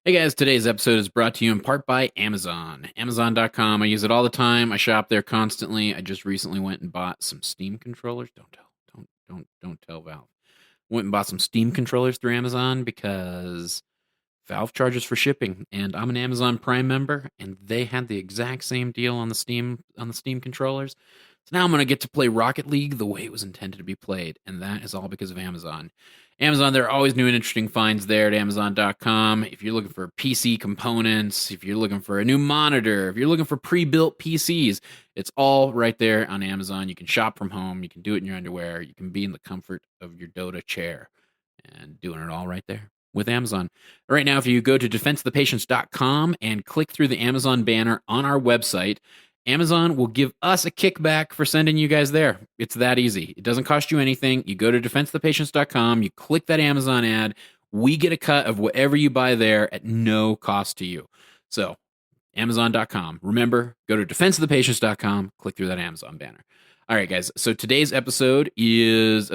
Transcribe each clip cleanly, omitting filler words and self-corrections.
Hey guys, today's episode is brought to you in part by Amazon. Amazon.com. I use it all the time. I shop there constantly. I just recently went and bought some Steam controllers. Don't tell. Don't tell Valve. Went and bought some Steam controllers through Amazon because Valve charges for shipping, and I'm an Amazon Prime member, and they had the exact same deal on the Steam controllers. So now I'm going to get to play Rocket League the way it was intended to be played, and that is all because of Amazon. Amazon, there are always new and interesting finds there at Amazon.com. If you're looking for PC components, if you're looking for a new monitor, if you're looking for pre-built PCs, it's all right there on Amazon. You can shop from home. You can do it in your underwear. You can be in the comfort of your Dota chair and doing it all right there with Amazon. Right now, if you go to defenseofthepatients.com and click through the Amazon banner on our website, Amazon will give us a kickback for sending you guys there. It's that easy. It doesn't cost you anything. You go to defenseofthepatients.com, you click that Amazon ad, we get a cut of whatever you buy there at no cost to you. So, Amazon.com. Remember, go to defenseofthepatients.com, click through that Amazon banner. All right, guys. So today's episode is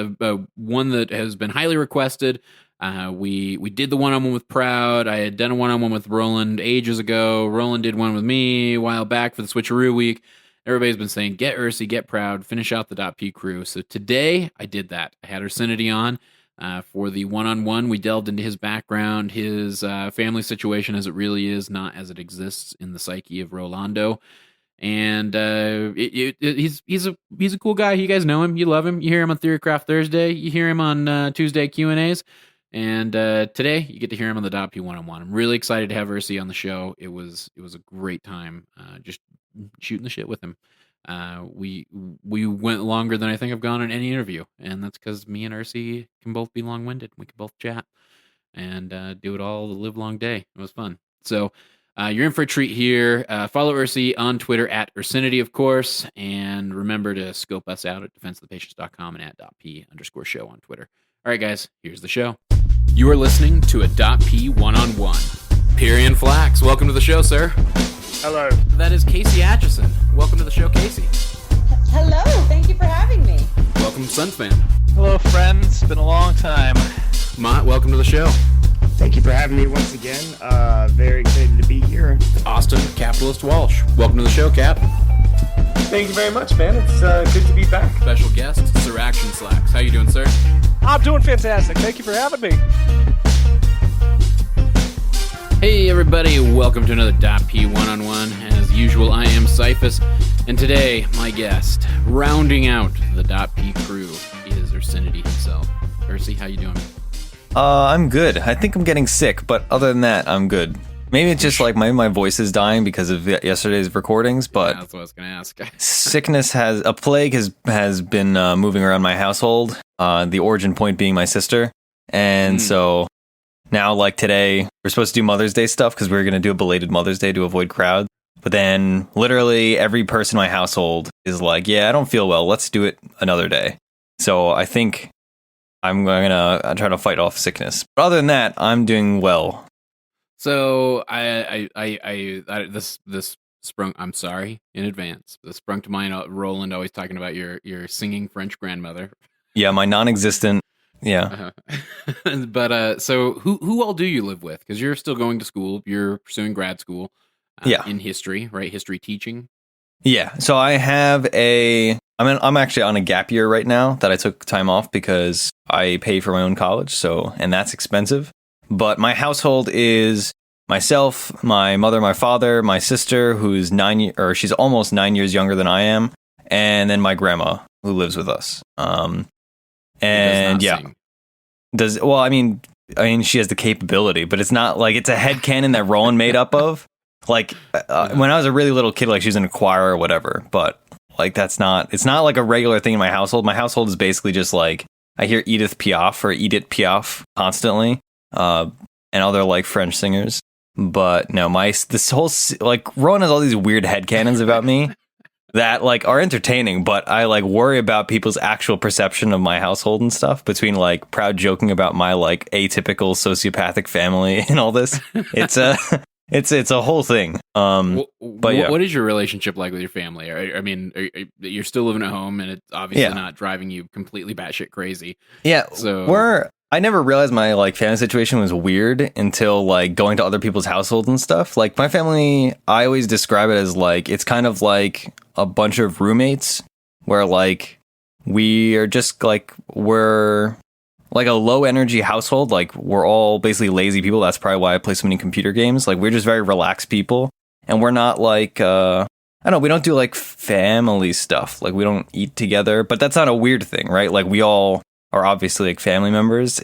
one that has been highly requested. We did the one-on-one with Proud. I had done a one-on-one with Roland ages ago. Roland did one with me a while back for the Switcheroo week. Everybody's been saying, get Ursi, get Proud, finish out the DotP crew. So today I did that. I had Ursinity on for the one-on-one. We delved into his background, his family situation as it really is, not as it exists in the psyche of Rolando. And he's a cool guy. You guys know him. You love him. You hear him on Theorycraft Thursday. You hear him on Tuesday Q&As. And today you get to hear him on the DotP One-on-One. I'm really excited to have Ursi on the show. It was a great time just shooting the shit with him. We went longer than I think I've gone in any interview, and that's because me and Ursi can both be long-winded. We can both chat and do it all the live long day. It was fun. So you're in for a treat here. Follow Ursi on Twitter at Ursinity, of course, and remember to scope us out at defenseofthepatients.com and at .p_show on Twitter. All right, guys, here's the show. You are listening to a .p one-on-one. Pyrian Flax, welcome to the show, sir. Hello. That is Casey Atchison. Welcome to the show, Casey. Hello, thank you for having me. Welcome, Sunfan. Hello, friends. It's been a long time. Mott, welcome to the show. Thank you for having me once again. Very excited to be here. Austin, Capitalist Walsh. Welcome to the show, Cap. Thank you very much, man. It's good to be back. Special guest, Sir Action Slacks. How you doing, sir? I'm doing fantastic. Thank you for having me. Hey, everybody. Welcome to another .p one-on-one. As usual, I am Cyphus, and today, my guest, rounding out the .p crew, is Ursinity himself. Ursi, how you doing? I'm good. I think I'm getting sick, but other than that, I'm good. Maybe it's just like my voice is dying because of yesterday's recordings, but yeah, that's what I was going to ask. sickness a plague has been moving around my household. The origin point being my sister, and so now, like today, we're supposed to do Mother's Day stuff because we were going to do a belated Mother's Day to avoid crowds. But then, literally every person in my household is like, "Yeah, I don't feel well. Let's do it another day." So I think I'm gonna try to fight off sickness. But other than that, I'm doing well. So this sprung. I'm sorry in advance. This sprung to mind. Roland always talking about your singing French grandmother. Yeah, my non-existent. Yeah. But so who all do you live with? Because you're still going to school. You're pursuing grad school. Yeah. In history, right? History teaching. Yeah. So I have I'm actually on a gap year right now that I took time off because I pay for my own college. And that's expensive. But my household is myself, my mother, my father, my sister, who's she's almost 9 years younger than I am, and then my grandma who lives with us. And yeah, I mean, she has the capability, but it's not like it's a headcanon that Roland made up of. Like when I was a really little kid, like she was in a choir or whatever, but like it's not like a regular thing in my household. My household is basically just like I hear Edith Piaf constantly. And other like French singers, but no, this whole like Ron has all these weird headcanons about me that like are entertaining, but I like worry about people's actual perception of my household and stuff. Between like Proud joking about my like atypical sociopathic family and all this, it's a whole thing. But yeah. What is your relationship like with your family? I mean, you're still living at home, and it's obviously not driving you completely batshit crazy. Yeah, so we're I never realized my like family situation was weird until like going to other people's households and stuff. Like my family, I always describe it as like it's kind of like a bunch of roommates where like we are just like we're like a low energy household. Like we're all basically lazy people. That's probably why I play so many computer games. Like we're just very relaxed people, and we're not like I don't know. We don't do like family stuff. Like we don't eat together, but that's not a weird thing, right? Like we all are obviously like family members.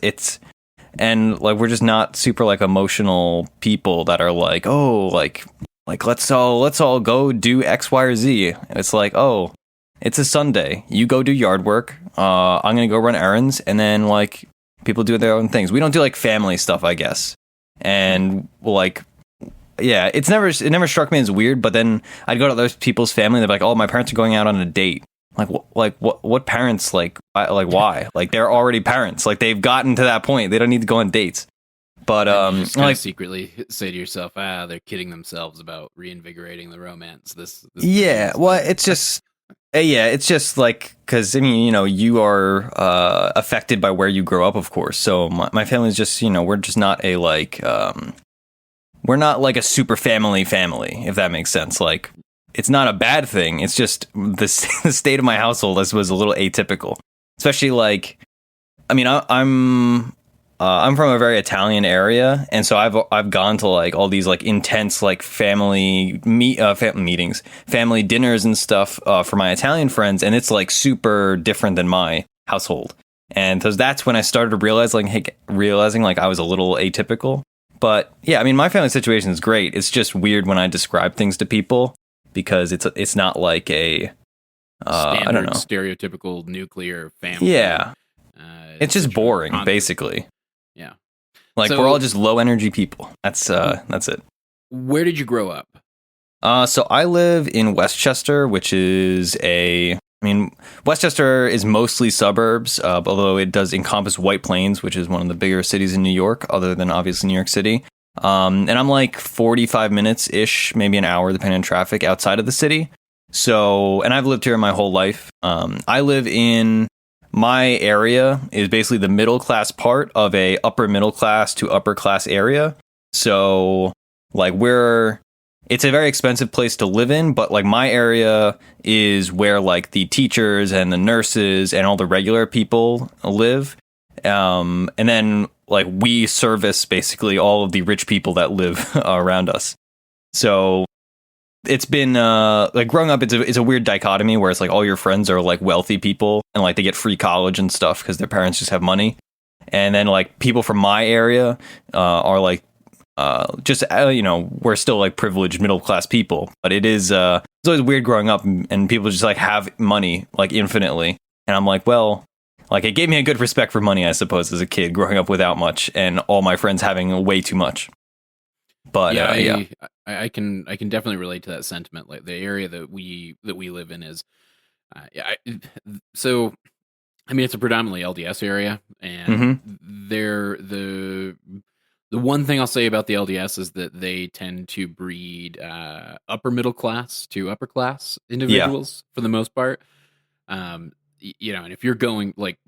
And like we're just not super like emotional people that are like, oh, like let's all go do X, Y, or Z. It's like, oh, it's a Sunday. You go do yard work. I'm gonna go run errands, and then like people do their own things. We don't do like family stuff, I guess. And like, yeah, it never struck me as weird. But then I'd go to other people's family. And they're like, oh, my parents are going out on a date. Like what parents like why like they're already parents, like they've gotten to that point, they don't need to go on dates. But you just like secretly say to yourself, they're kidding themselves about reinvigorating the romance. This yeah, well, it's just it's just like because I mean, you know, you are affected by where you grow up, of course. So my family's just, you know, we're just not a like we're not like a super family, if that makes sense. Like it's not a bad thing. It's just the state of my household was a little atypical, especially like, I mean, I'm from a very Italian area, and so I've gone to like all these like intense like family meetings, family dinners and stuff for my Italian friends, and it's like super different than my household, and so that's when I started realizing like I was a little atypical. But yeah, I mean, my family situation is great. It's just weird when I describe things to people, because it's not like a standard, I don't know, stereotypical nuclear family. Yeah, it's just boring, basically. Yeah, like we're all just low energy people. That's it. Where did you grow up? So I live in Westchester, which is Westchester is mostly suburbs, although it does encompass White Plains, which is one of the bigger cities in New York, other than obviously New York City. And I'm like 45 minutes ish, maybe an hour, depending on traffic, outside of the city. So, and I've lived here my whole life. I live in my area is basically the middle class part of a upper middle class to upper class area. So, like it's a very expensive place to live in, but like my area is where like the teachers and the nurses and all the regular people live. And then like we service basically all of the rich people that live around us. So it's been like growing up, it's a weird dichotomy where it's like all your friends are like wealthy people and like they get free college and stuff because their parents just have money. And then like people from my area are like just you know, we're still like privileged middle class people, but it's always weird growing up and people just like have money like infinitely, and I'm like, well, like it gave me a good respect for money, I suppose, as a kid growing up without much and all my friends having way too much. But I can definitely relate to that sentiment. Like the area that we live in is so I mean, it's a predominantly LDS area, and the one thing I'll say about the LDS is that they tend to breed upper middle class to upper class individuals for the most part. You know, and if you're going like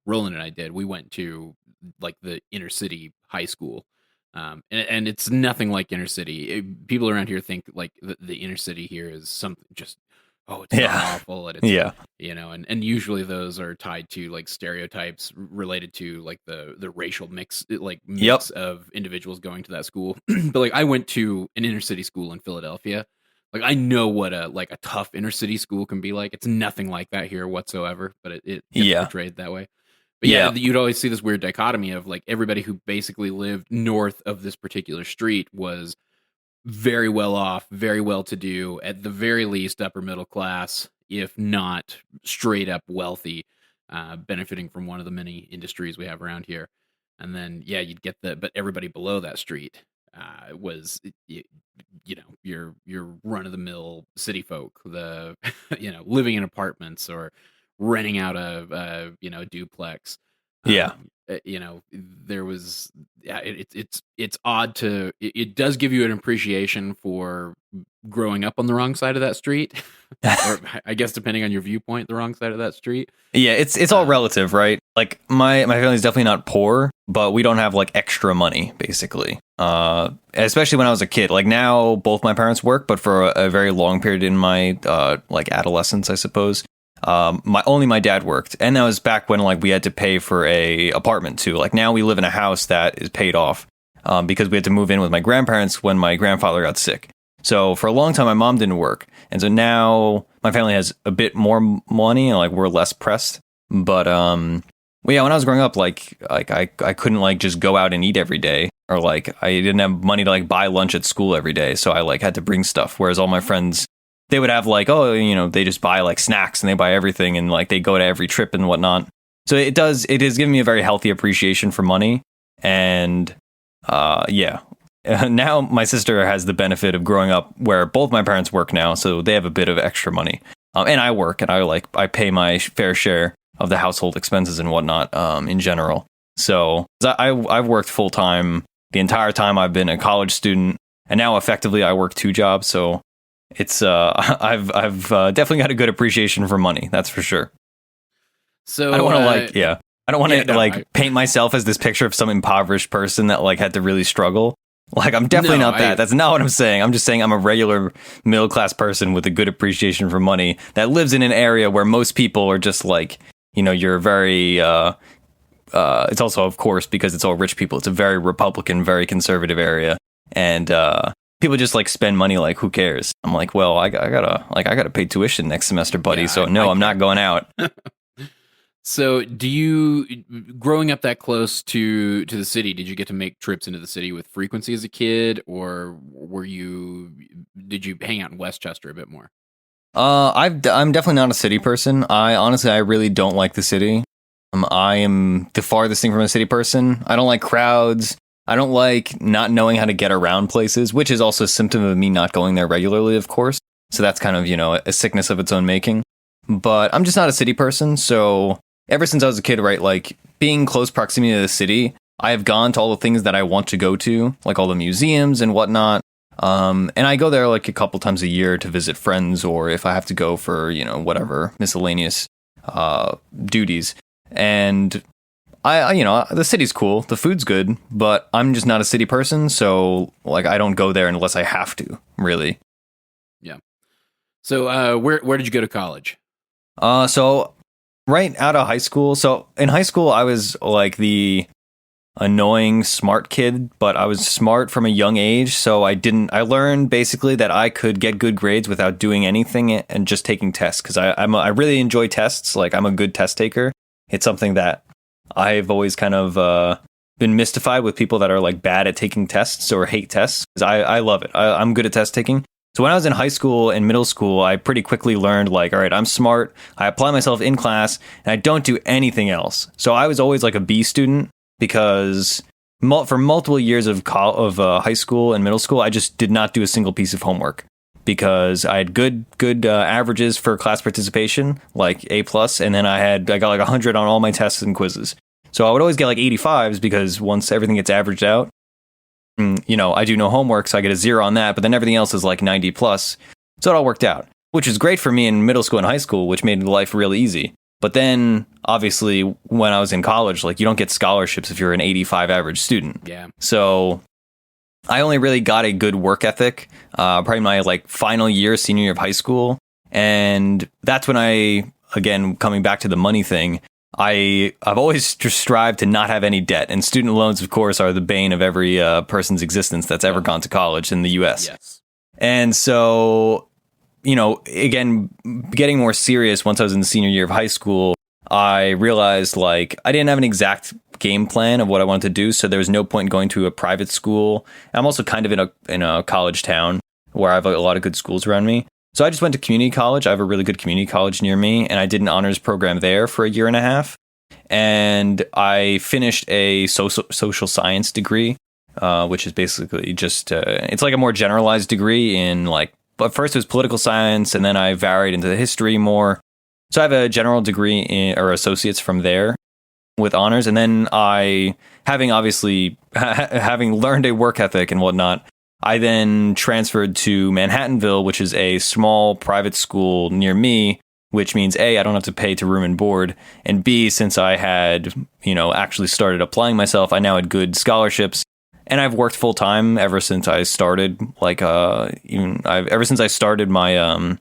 Roland and I did, we went to like the inner city high school, and it's nothing like inner city. People around here think like the inner city here is something just it's awful, and it's you know, and usually those are tied to like stereotypes related to like the racial mix of individuals going to that school. But like I went to an inner city school in Philadelphia. Like I know what a tough inner city school can be like. It's nothing like that here whatsoever, but it gets portrayed that way. But you'd always see this weird dichotomy of like everybody who basically lived north of this particular street was very well off, very well to do, at the very least upper middle class, if not straight up wealthy, benefiting from one of the many industries we have around here. And then you'd get but everybody below that street was you know, your run of the mill city folk, the you know, living in apartments or renting out a duplex. Yeah. There was, yeah, it's odd it does give you an appreciation for growing up on the wrong side of that street, or I guess depending on your viewpoint, the wrong side of that street. Yeah, it's all relative, right? Like my family's definitely not poor, but we don't have like extra money, basically. Especially when I was a kid. Like now, both my parents work, but for a very long period in my like adolescence, I suppose. My dad worked, and that was back when like we had to pay for a apartment too. Like now we live in a house that is paid off because we had to move in with my grandparents when my grandfather got sick. So for a long time, my mom didn't work, and so now my family has a bit more money, and like we're less pressed. But well, yeah, when I was growing up, like I couldn't like just go out and eat every day, or like I didn't have money to like buy lunch at school every day, so I like had to bring stuff. Whereas all my friends, they would have like, oh, they just buy like snacks and they buy everything, and like they go to every trip and whatnot. So it has given me a very healthy appreciation for money. And yeah, now my sister has the benefit of growing up where both my parents work now, so they have a bit of extra money. And I work, and I pay my fair share of the household expenses and whatnot in general. So I've worked full time the entire time I've been a college student, and now effectively I work 2 jobs. So it's I've definitely got a good appreciation for money. That's for sure. So I don't want to I don't want to paint myself as this picture of some impoverished person that like had to really struggle. Like I'm definitely not that. That's not what I'm saying. I'm just saying I'm a regular middle class person with a good appreciation for money that lives in an area where most people are just like, you're very. It's also, of course, because it's all rich people. It's a very Republican, very conservative area, and people just like spend money like who cares. I'm like, well, I gotta pay tuition next semester, buddy. Yeah, so I'm not going out. So growing up that close to the city, did you get to make trips into the city with frequency as a kid, or did you hang out in Westchester a bit more? I'm definitely not a city person. I really don't like the city. I am the farthest thing from a city person. I don't like crowds. I don't like not knowing how to get around places, which is also a symptom of me not going there regularly, of course. So that's kind of, a sickness of its own making. But I'm just not a city person. So ever since I was a kid, right, like being close proximity to the city, I have gone to all the things that I want to go to, like all the museums and whatnot. And I go there like a couple times a year to visit friends, or if I have to go for, whatever miscellaneous duties. And the city's cool, the food's good, but I'm just not a city person, so like I don't go there unless I have to, really. Yeah. So where did you go to college? So right out of high school. So in high school, I was like the annoying smart kid, but I was smart from a young age. So I learned basically that I could get good grades without doing anything and just taking tests. Cause I really enjoy tests. Like I'm a good test taker. It's something that I've always kind of been mystified with people that are like bad at taking tests or hate tests. Cause I love it. I'm good at test taking. So when I was in high school and middle school, I pretty quickly learned like, all right, I'm smart. I apply myself in class and I don't do anything else. So I was always like a B student because for multiple years of high school and middle school, I just did not do a single piece of homework because I had good averages for class participation, like A+, and then I got like 100 on all my tests and quizzes. So I would always get like 85s because once everything gets averaged out, I do no homework, so I get a 0 on that, but then everything else is like 90+. So it all worked out, which is great for me in middle school and high school, which made life really easy. But then, obviously, when I was in college, like you don't get scholarships if you're an 85 average student. Yeah. So I only really got a good work ethic, probably my like final year, senior year of high school. And that's when again, coming back to the money thing, I've always just strived to not have any debt. And student loans, of course, are the bane of every person's existence that's ever gone to college in the US. Yes. And so, again, getting more serious once I was in the senior year of high school, I realized like I didn't have an exact game plan of what I wanted to do. So there was no point in going to a private school. I'm also kind of in a college town where I have a lot of good schools around me. So I just went to community college. I have a really good community college near me, and I did an honors program there for a year and a half. And I finished a social science degree, which is basically just it's like a more generalized degree in like. But first it was political science, and then I varied into the history more. So I have a general degree or associates from there. with honors. And then having learned a work ethic and whatnot, I then transferred to Manhattanville, which is a small private school near me, which means A, I don't have to pay to room and board, and B, since I had, actually started applying myself, I now had good scholarships, and I've worked full time ever since I started, ever since I started my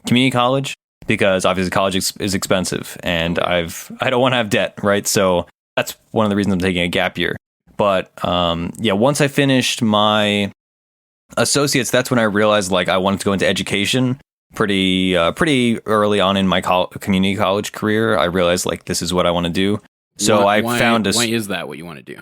community college, because obviously college is expensive, and I don't want to have debt, right? So that's one of the reasons I'm taking a gap year. But once I finished my associates, that's when I realized I wanted to go into education. Pretty early on in my community college career, I realized this is what I want to do. So why is that what you want to do?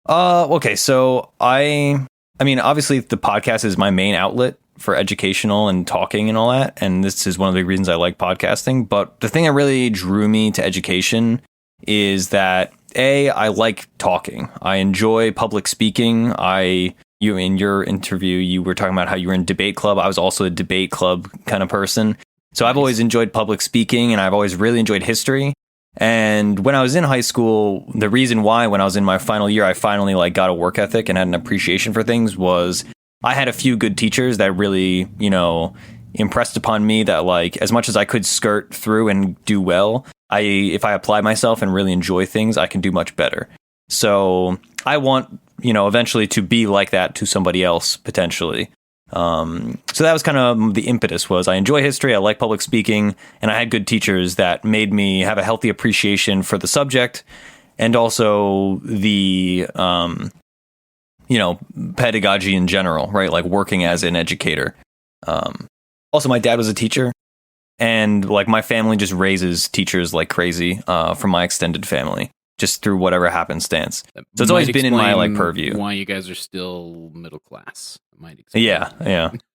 Okay, so I mean, obviously the podcast is my main outlet for educational and talking and all that, and this is one of the big reasons I like podcasting. But the thing that really drew me to education is that I like talking. I enjoy public speaking. In your interview, you were talking about how you were in debate club. I was also a debate club kind of person. So I've always enjoyed public speaking, and I've always really enjoyed history. And when I was in high school, the reason why when I was in my final year, I finally got a work ethic and had an appreciation for things was I had a few good teachers that really, impressed upon me that as much as I could skirt through and do well, if I apply myself and really enjoy things, I can do much better. So I want eventually to be like that to somebody else potentially. So that was kind of the impetus. Was I enjoy history, I like public speaking, and I had good teachers that made me have a healthy appreciation for the subject, and also the pedagogy in general, right? Working as an educator. Also, my dad was a teacher, and my family just raises teachers like crazy from my extended family, just through whatever happenstance. So it's always been in my purview. Why you guys are still middle class? Yeah.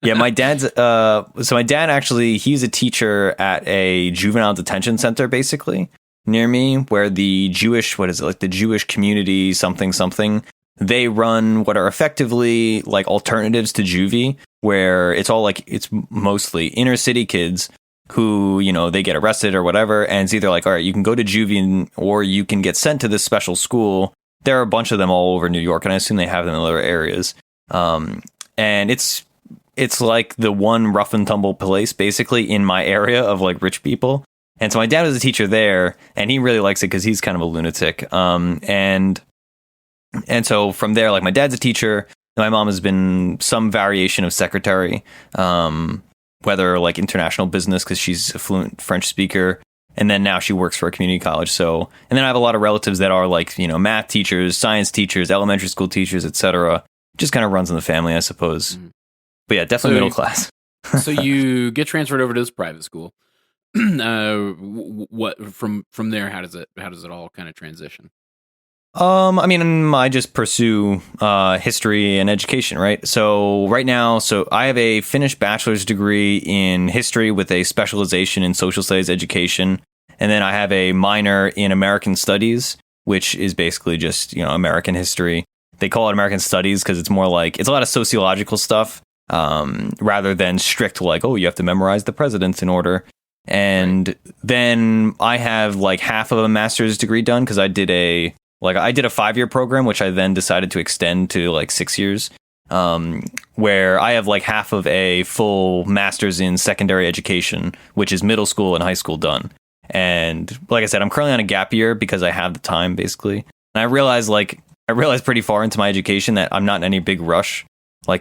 My dad's so my dad actually, he's a teacher at a juvenile detention center, basically near me, where the Jewish, the Jewish community something. They run what are effectively alternatives to juvie, where it's all it's mostly inner city kids who, they get arrested or whatever. And it's either all right, you can go to juvie or you can get sent to this special school. There are a bunch of them all over New York, and I assume they have them in other areas. And it's like the one rough and tumble place basically in my area of rich people. And so my dad was a teacher there, and he really likes it because he's kind of a lunatic. And so from there, my dad's a teacher. My mom has been some variation of secretary, whether international business because she's a fluent French speaker. And then now she works for a community college. So, and then I have a lot of relatives that are math teachers, science teachers, elementary school teachers, etc. Just kind of runs in the family, I suppose. Mm-hmm. But yeah, definitely middle class. So you get transferred over to this private school. What from there? How does it all kind of transition? I mean, I just pursue history and education, right? So right now, I have a finished bachelor's degree in history with a specialization in social studies education, and then I have a minor in American studies, which is basically just American history. They call it American studies because it's more it's a lot of sociological stuff rather than strict you have to memorize the presidents in order. And then I have half of a master's degree done because I did a 5-year program, which I then decided to extend to 6 years, where I have half of a full master's in secondary education, which is middle school and high school done. And like I said, I'm currently on a gap year because I have the time basically. And I realized pretty far into my education that I'm not in any big rush.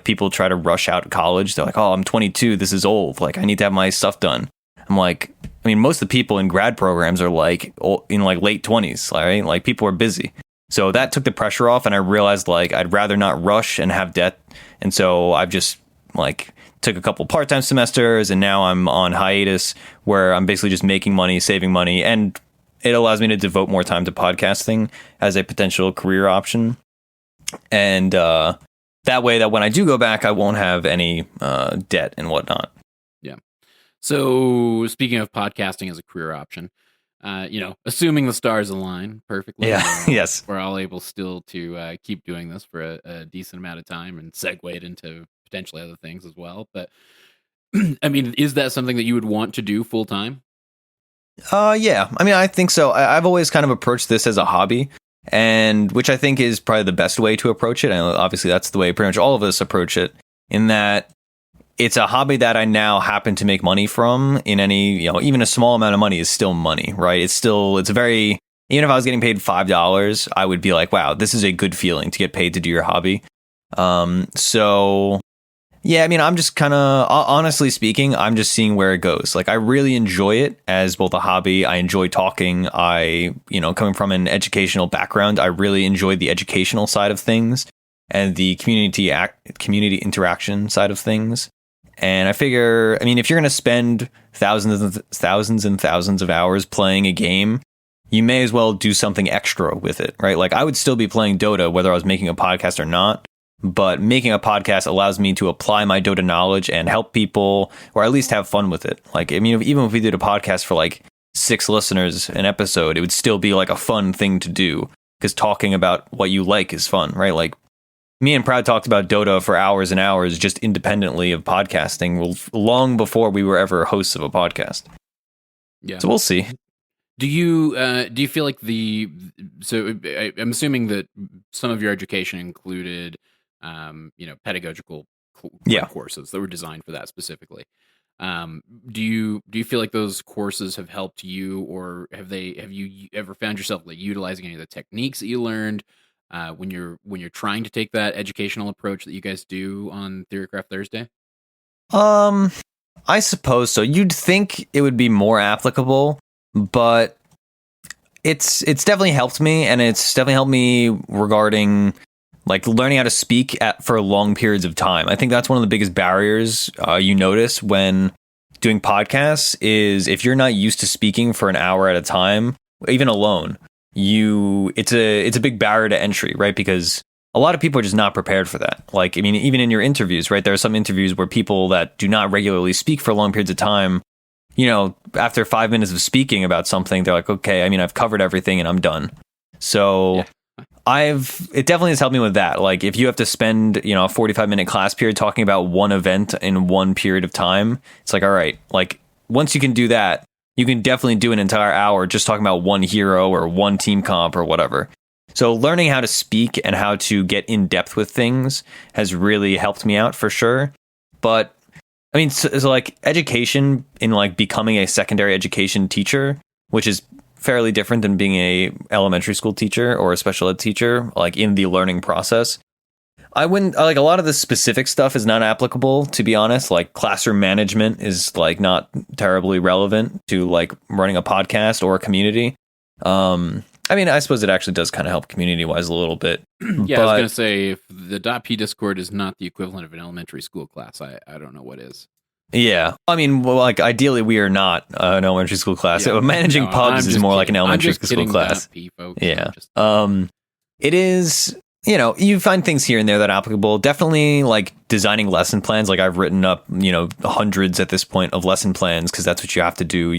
People try to rush out of college. They're oh, I'm 22. This is old. I need to have my stuff done. I'm most of the people in grad programs are in late 20s, right? People are busy. So that took the pressure off, and I realized I'd rather not rush and have debt. And so I've just took a couple part-time semesters, and now I'm on hiatus where I'm basically just making money, saving money, and it allows me to devote more time to podcasting as a potential career option. And that way that when I do go back, I won't have any debt and whatnot. Yeah. So speaking of podcasting as a career option, assuming the stars align perfectly, yes, we're all able still to keep doing this for a decent amount of time and segue it into potentially other things as well. But I mean, is that something that you would want to do full time? Yeah. I mean, I think so. I've always kind of approached this as a hobby, and which I think is probably the best way to approach it. And obviously, that's the way pretty much all of us approach it. In that it's a hobby that I now happen to make money from. In any, even a small amount of money is still money, right? It's a very, even if I was getting paid $5, I would be like, wow, this is a good feeling to get paid to do your hobby. So yeah, I mean, I'm just kind of, honestly speaking, I'm just seeing where it goes. Like, I really enjoy it as both a hobby. I enjoy talking. Coming from an educational background, I really enjoy the educational side of things and the community interaction side of things. And I figure, I mean, if you're going to spend thousands and thousands of hours playing a game, you may as well do something extra with it, right? Like, I would still be playing Dota whether I was making a podcast or not. But making a podcast allows me to apply my Dota knowledge and help people, or at least have fun with it. Like, I mean, even if we did a podcast for like 6 listeners an episode, it would still be like a fun thing to do, because talking about what you like is fun, right? Like, me and Proud talked about Dota for hours and hours just independently of podcasting, long before we were ever hosts of a podcast. Yeah. So we'll see. Do you feel like I'm assuming that some of your education included pedagogical courses that were designed for that specifically. Do you feel like those courses have helped you, or have you ever found yourself like utilizing any of the techniques that you learned when you're trying to take that educational approach that you guys do on Theorycraft Thursday? I suppose so. You'd think it would be more applicable, but it's definitely helped me, and it's definitely helped me regarding like learning how to speak for long periods of time. I think that's one of the biggest barriers you notice when doing podcasts is if you're not used to speaking for an hour at a time, even alone, it's a big barrier to entry, right? Because a lot of people are just not prepared for that. Like, I mean, even in your interviews, right? There are some interviews where people that do not regularly speak for long periods of time, after 5 minutes of speaking about something, they're like, okay, I mean, I've covered everything and I'm done. So yeah. It definitely has helped me with that. Like, if you have to spend, a 45-minute class period talking about one event in one period of time, it's like, all right, like, once you can do that, you can definitely do an entire hour just talking about one hero or one team comp or whatever. So learning how to speak and how to get in depth with things has really helped me out for sure. But I mean, so like education in like becoming a secondary education teacher, which is fairly different than being a elementary school teacher or a special ed teacher, like in the learning process. I wouldn't like, a lot of the specific stuff is not applicable, to be honest. Like, classroom management is like not terribly relevant to like running a podcast or a community. I mean, I suppose it actually does kind of help community wise a little bit. Yeah, I was going to say, if the .p Discord is not the equivalent of an elementary school class, I don't know what is. Yeah. I mean, well, like, ideally, we are not an elementary school class. Yeah, so managing pubs is more like an elementary school class. .p, folks. Yeah. It is, you find things here and there that are applicable. Definitely, like, designing lesson plans. Like, I've written up, hundreds at this point of lesson plans, because that's what you have to do,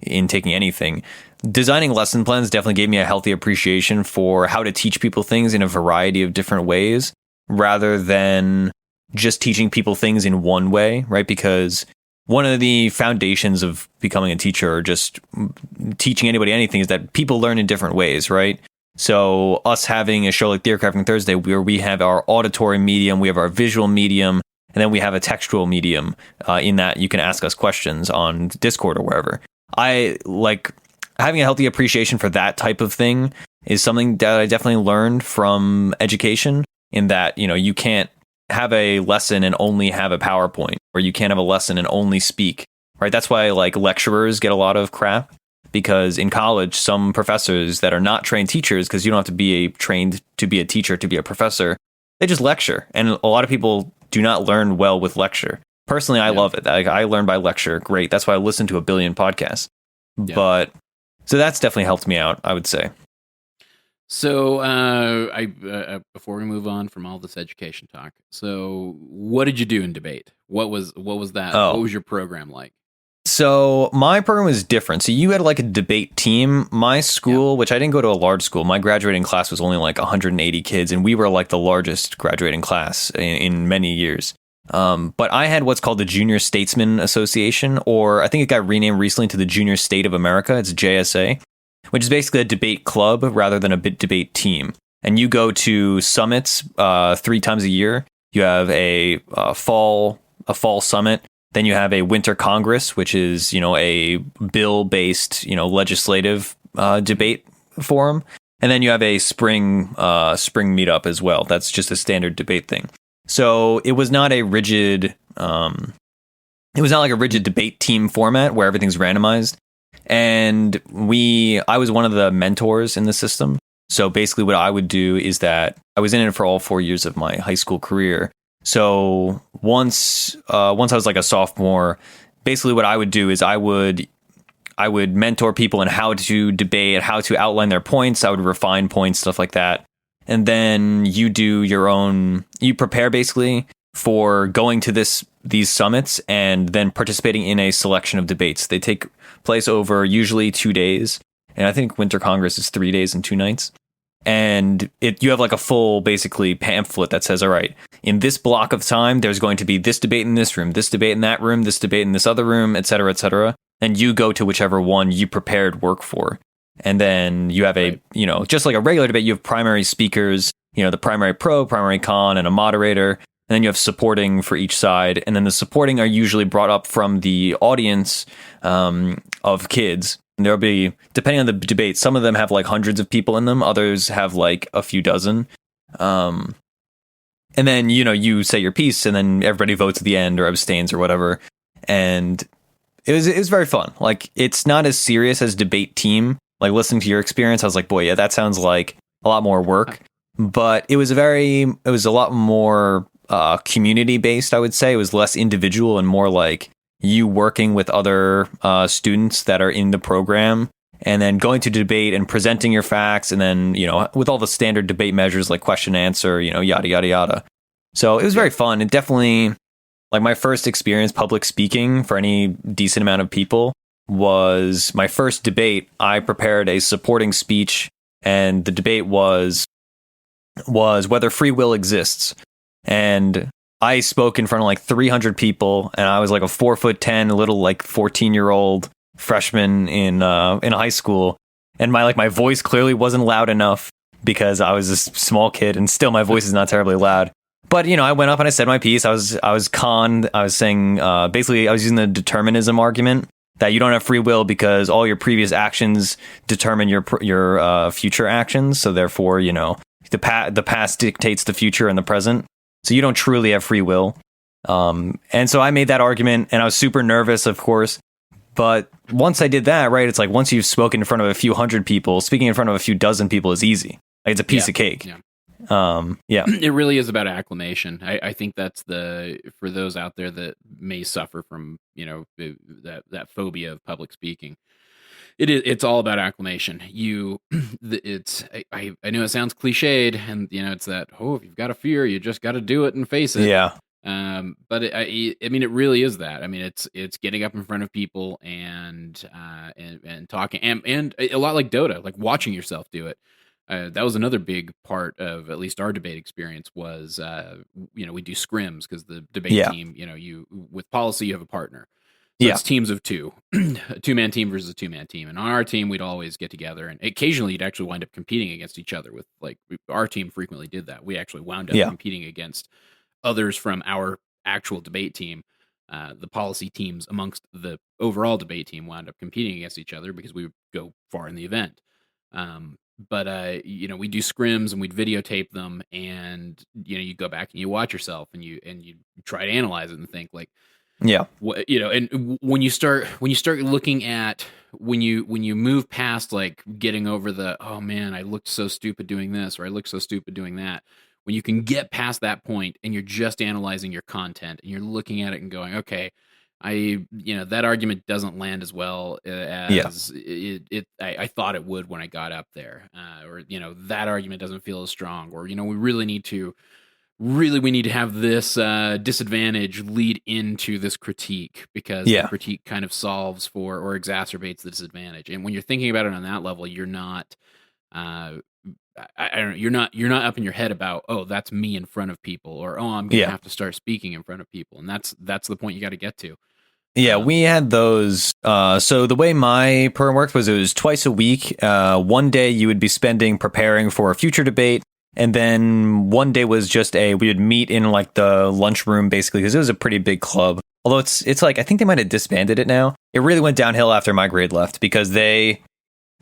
in taking anything. Designing lesson plans definitely gave me a healthy appreciation for how to teach people things in a variety of different ways, rather than just teaching people things in one way, right? Because one of the foundations of becoming a teacher, or just teaching anybody anything, is that people learn in different ways, right? So us having a show like Theorycrafting Thursday, where we have our auditory medium, we have our visual medium, and then we have a textual medium in that you can ask us questions on Discord or wherever. I like having a healthy appreciation for that type of thing is something that I definitely learned from education, in that, you can't have a lesson and only have a PowerPoint, or you can't have a lesson and only speak, right? That's why like lecturers get a lot of crap, because in college, some professors that are not trained teachers, because you don't have to be trained to be a teacher, to be a professor, they just lecture. And a lot of people do not learn well with lecture. Personally, I love it. I learn by lecture. Great. That's why I listen to a billion podcasts. Yeah. But so that's definitely helped me out, I would say. So, before we move on from all this education talk, so what did you do in debate? What was that? What was your program like? So my program was different. So you had like a debate team. My school, which I didn't go to a large school, my graduating class was only like 180 kids, and we were like the largest graduating class in many years. But I had what's called the Junior Statesman Association, or I think it got renamed recently to the Junior State of America. It's JSA, which is basically a debate club rather than a debate team. And you go to summits 3 times a year. You have a fall summit. Then you have a winter congress, which is, a bill-based, legislative debate forum. And then you have a spring meetup as well. That's just a standard debate thing. So it was not a rigid, debate team format where everything's randomized. And I was one of the mentors in the system. So basically what I would do is that I was in it for all 4 years of my high school career. So once I was like a sophomore, basically what I would do is I would mentor people in how to debate, how to outline their points. I would refine points, stuff like that. And then you prepare basically for going to these summits and then participating in a selection of debates. They take place over usually 2 days. And I think Winter Congress is 3 days and 2 nights. And you have like a full basically pamphlet that says, all right, in this block of time, there's going to be this debate in this room, this debate in that room, this debate in this other room, et cetera, et cetera. And you go to whichever one you prepared work for. And then you have just like a regular debate, you have primary speakers, the primary pro, primary con, and a moderator. And then you have supporting for each side. And then the supporting are usually brought up from the audience of kids. And there'll be, depending on the debate, some of them have like hundreds of people in them. Others have like a few dozen. And then, you say your piece and then everybody votes at the end or abstains or whatever. And it was very fun. Like, it's not as serious as debate team. Like, listening to your experience, I was like, boy, yeah, that sounds like a lot more work. But it was a lot more community based, I would say. It was less individual and more like you working with other students that are in the program and then going to debate and presenting your facts. And then, with all the standard debate measures like question, answer, yada, yada, yada. So it was very fun. It definitely, like, my first experience public speaking for any decent amount of people was my first debate. I prepared a supporting speech, and the debate was whether free will exists. And I spoke in front of like 300 people, and I was like a 4'10", little like 14-year-old freshman in high school, and my voice clearly wasn't loud enough because I was a small kid, and still my voice is not terribly loud. But I went up and I said my piece. I was conned. I was saying basically I was using the determinism argument that you don't have free will because all your previous actions determine your future actions. So therefore, the past dictates the future and the present. So you don't truly have free will. And so I made that argument, and I was super nervous, of course. But once I did that, right, it's like once you've spoken in front of a few hundred people, speaking in front of a few dozen people is easy. Like, it's a piece of cake. Yeah. Yeah. It really is about acclimation. I think that's for those out there that may suffer from, that phobia of public speaking. It's all about acclimation. I know it sounds cliched, and it's that, if you've got a fear, you just got to do it and face it. Yeah. But it really is that. I mean, it's getting up in front of people and talking, and a lot like Dota, like watching yourself do it. That was another big part of at least our debate experience was, we do scrims because the debate team, you with policy, you have a partner. So it's teams of two, a 2-man team versus a 2-man team. And on our team, we'd always get together, and occasionally you'd actually wind up competing against each other with, like, our team frequently did that. We actually wound up competing against others from our actual debate team. The policy teams amongst the overall debate team wound up competing against each other because we would go far in the event. But we do scrims and we'd videotape them, and you go back and you watch yourself and you try to analyze it and think like, what, and when you start looking at when you move past like getting over the, oh man, I looked so stupid doing this, or I looked so stupid doing that. When you can get past that point and you're just analyzing your content and you're looking at it and going, okay, that argument doesn't land as well as I thought it would when I got up there, or that argument doesn't feel as strong, or we need to have this disadvantage lead into this critique because the critique kind of solves for or exacerbates the disadvantage. And when you're thinking about it on that level, you're not I don't know. You're not up in your head about, oh, that's me in front of people, or oh, I'm gonna have to start speaking in front of people, and that's the point you got to get to. Yeah, we had those. So the way my program worked was it was twice a week. One day you would be spending preparing for a future debate, and then one day was just we would meet in like the lunchroom basically because it was a pretty big club. Although it's like I think they might have disbanded it now. It really went downhill after my grade left because there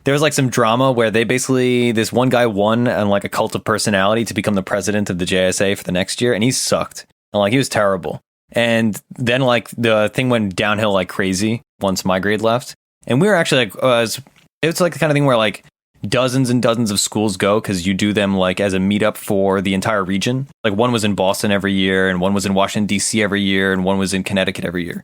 was like some drama where they basically this one guy won on like a cult of personality to become the president of the JSA for the next year, and he sucked. And like he was terrible. And then like the thing went downhill like crazy once my grade left. And we were actually like, it's like the kind of thing where like dozens and dozens of schools go because you do them like as a meetup for the entire region. Like one was in Boston every year, and one was in Washington, D.C. every year, and one was in Connecticut every year.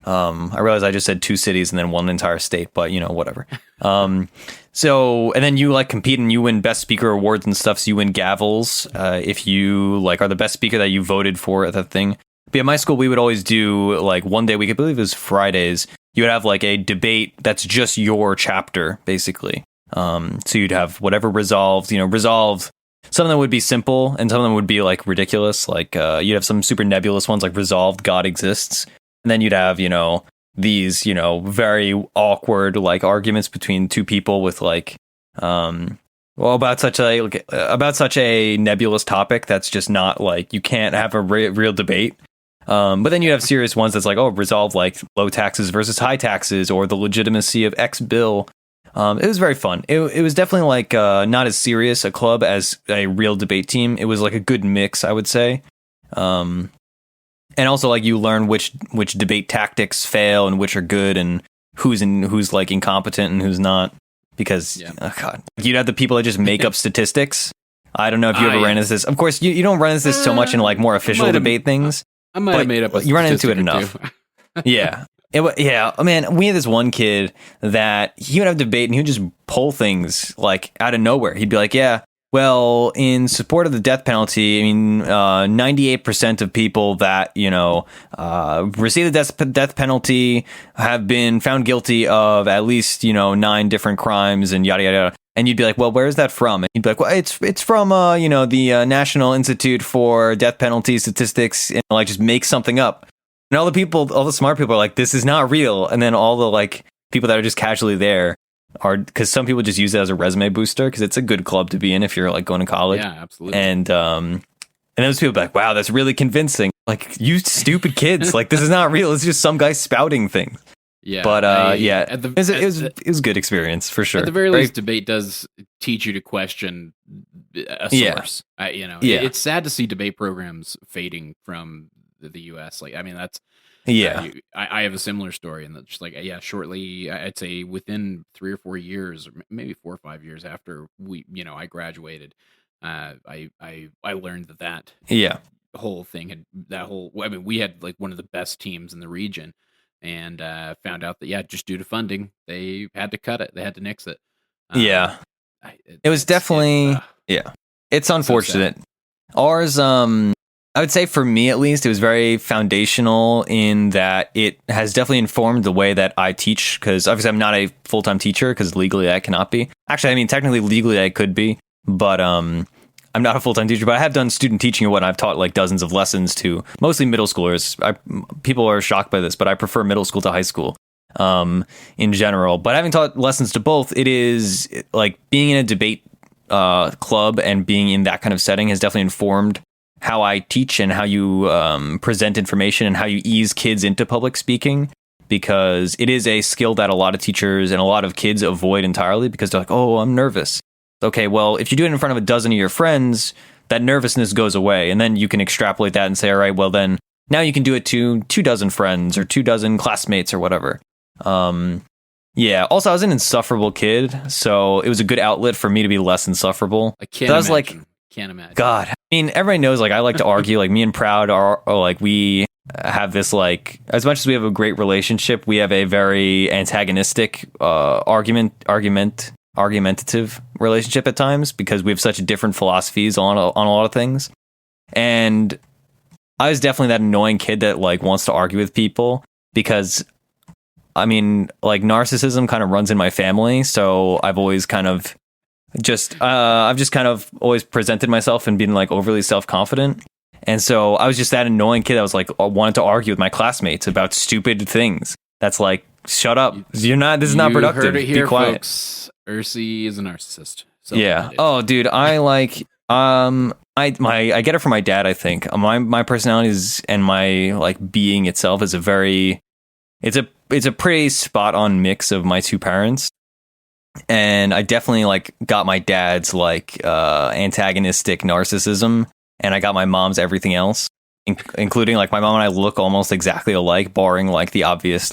I realized I just said 2 cities and then one entire state, but whatever. So, and then you like compete and you win best speaker awards and stuff. So you win gavels if you like are the best speaker that you voted for at the thing. But at my school, we would always do like one day a week, I believe it was Fridays. You would have like a debate that's just your chapter, basically. So you'd have whatever resolved. Some of them would be simple and some of them would be like ridiculous. Like you'd have some super nebulous ones like resolved God exists. And then you'd have, these, very awkward like arguments between two people with like, about such a nebulous topic that's just not like you can't have a real debate. But then you have serious ones that's like, resolve like low taxes versus high taxes or the legitimacy of X bill. It was very fun. It was definitely like not as serious a club as a real debate team. It was like a good mix, I would say. And also like you learn which debate tactics fail and which are good and who's like incompetent and who's not. Because God, you'd have the people that just make up statistics. I don't know if you ever ran into this. Of course, you don't run into this so much in like more official debate things. I might have made up. You run into it enough. Yeah. Man, we had this one kid that he would have debate and he would just pull things like out of nowhere. He'd be like, well, in support of the death penalty, I mean, 98% of people that, receive the death penalty have been found guilty of at least, 9 different crimes and yada, yada, yada. And you'd be like, well, where is that from? And he'd be like, well, it's from, the National Institute for Death Penalty Statistics, and like just make something up. And all the smart people are like, this is not real. And then all the like people that are just casually there are, because some people just use it as a resume booster because it's a good club to be in if you're like going to college. Yeah, absolutely. And those people be like, wow, that's really convincing. Like, you stupid kids, like this is not real. It's just some guy spouting things. Yeah, but it was a good experience for sure. At the very least, debate does teach you to question a source. It's sad to see debate programs fading from the U.S. Like, I mean, that's I have a similar story, and that's just like shortly, I'd say within 3 or 4 years, or maybe 4 or 5 years after I graduated, I learned that whole thing we had like one of the best teams in the region. And found out that, just due to funding, they had to cut it. They had to nix it. It was definitely, it's unfortunate. Ours, I would say for me at least, it was very foundational in that it has definitely informed the way that I teach. Because obviously I'm not a full-time teacher because legally I cannot be. Actually, I mean, technically legally I could be. But I'm not a full-time teacher, but I have done student teaching and what I've taught like dozens of lessons to mostly middle schoolers. People are shocked by this, but I prefer middle school to high school in general. But having taught lessons to both, it is like being in a debate club and being in that kind of setting has definitely informed how I teach and how you present information and how you ease kids into public speaking. Because it is a skill that a lot of teachers and a lot of kids avoid entirely because they're like, oh, I'm nervous. Okay, well, if you do it in front of a dozen of your friends, that nervousness goes away. And then you can extrapolate that and say, all right, well, then now you can do it to 2 dozen friends or 2 dozen classmates or whatever. Also, I was an insufferable kid, so it was a good outlet for me to be less insufferable. I can't imagine. Can't imagine. God, I mean, everybody knows, like, I like to argue. Like, me and Proud are like, we have this, like, as much as we have a great relationship, we have a very antagonistic argumentative relationship at times because we have such different philosophies on a lot of things. And I was definitely that annoying kid that like wants to argue with people because I mean, like narcissism kind of runs in my family, so I've always kind of I've just kind of always presented myself and been like overly self-confident. And so I was just that annoying kid that was like wanted to argue with my classmates about stupid things. That's like, shut up. You're not. This is not productive. Heard it here, Be quiet. Folks. Ursi is a narcissist. Yeah. Oh, dude. I like. I get it from my dad. I think my personality is and my like being itself is it's a pretty spot on mix of my two parents. And I definitely like got my dad's like antagonistic narcissism, and I got my mom's everything else, including like my mom and I look almost exactly alike, barring like the obvious,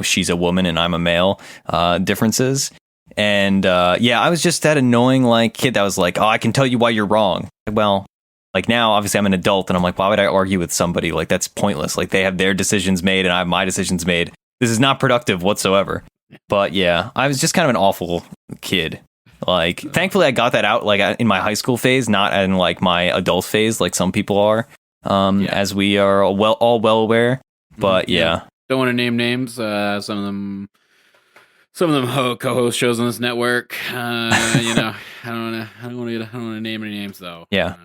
she's a woman and I'm a male differences. And I was just that annoying like kid that was like, oh, I can tell you why you're wrong. Well, like now, obviously, I'm an adult, and I'm like, why would I argue with somebody? Like that's pointless. Like they have their decisions made, and I have my decisions made. This is not productive whatsoever. But yeah, I was just kind of an awful kid. Like, thankfully, I got that out like in my high school phase, not in like my adult phase, like some people are, as we are all well aware. But yeah, don't want to name names. Some of them co-host shows on this network. I don't want to name any names though. Yeah,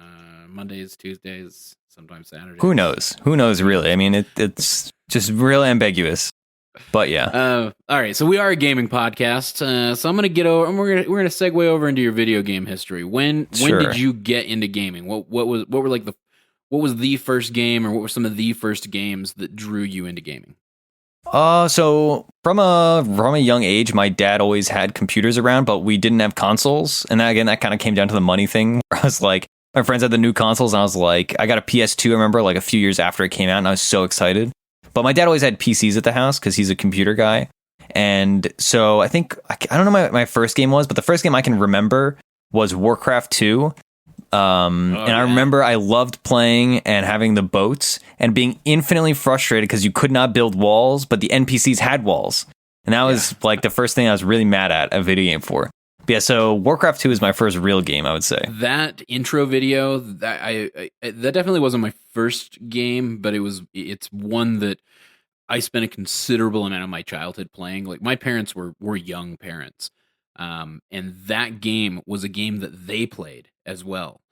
Mondays, Tuesdays, sometimes Saturdays. Who knows? Who knows? Really? I mean, it's just real ambiguous. But yeah. All right. So we are a gaming podcast. So I'm gonna get over, and we're gonna segue over into your video game history. When did you get into gaming? What was the first game, or what were some of the first games that drew you into gaming? So from a young age, my dad always had computers around, but we didn't have consoles. And that kind of came down to the money thing. Where I was like, my friends had the new consoles, and I was like, I got a PS2. I remember like a few years after it came out, and I was so excited. But my dad always had PCs at the house because he's a computer guy. And so I think, I don't know what my first game was, but the first game I can remember was Warcraft 2. I remember I loved playing and having the boats and being infinitely frustrated because you could not build walls, but the NPCs had walls. And that was like the first thing I was really mad at a video game for. But yeah, so Warcraft 2 is my first real game, I would say. That intro video, that definitely wasn't my first game, but it's one that I spent a considerable amount of my childhood playing. Like my parents were young parents. And that game was a game that they played as well.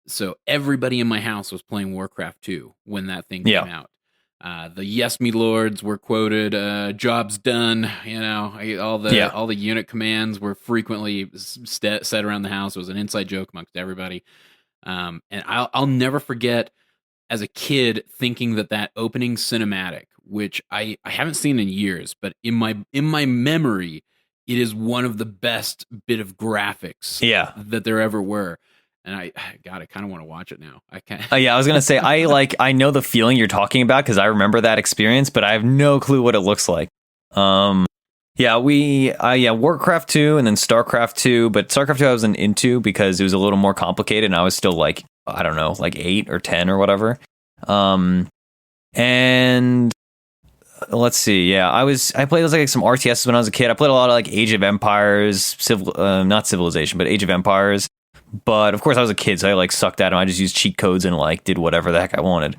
So everybody in my house was playing Warcraft 2 when that thing came out. The Yes Me Lords were quoted, job's done, all the unit commands were frequently said around the house. It was an inside joke amongst everybody. And I'll never forget as a kid thinking that opening cinematic, which I haven't seen in years, but in my memory, it is one of the best bit of graphics that there ever were. And I kind of want to watch it now. I can't. I was gonna say I know the feeling you're talking about because I remember that experience, but I have no clue what it looks like. Warcraft 2 and then StarCraft 2, but StarCraft 2 I wasn't into because it was a little more complicated, and I was still like I don't know, like 8 or 10 or whatever. And let's see, I played like some RTSs when I was a kid. I played a lot of like Age of Empires, not Civilization, but Age of Empires. But of course I was a kid, so I like sucked at them. I just used cheat codes and like did whatever the heck I wanted.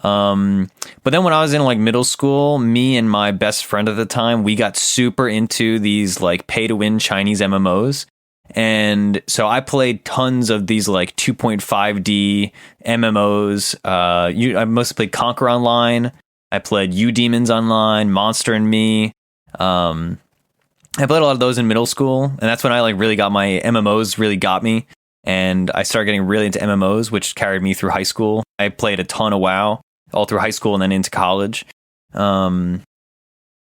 But then when I was in like middle school, me and my best friend at the time, we got super into these like pay to win Chinese MMOs. And so I played tons of these like 2.5D MMOs. I mostly played Conquer Online. I played U Demons Online, Monster and Me. I played a lot of those in middle school, and that's when I like really got my MMOs really got me. And I started getting really into MMOs, which carried me through high school. I played a ton of WoW all through high school and then into college. And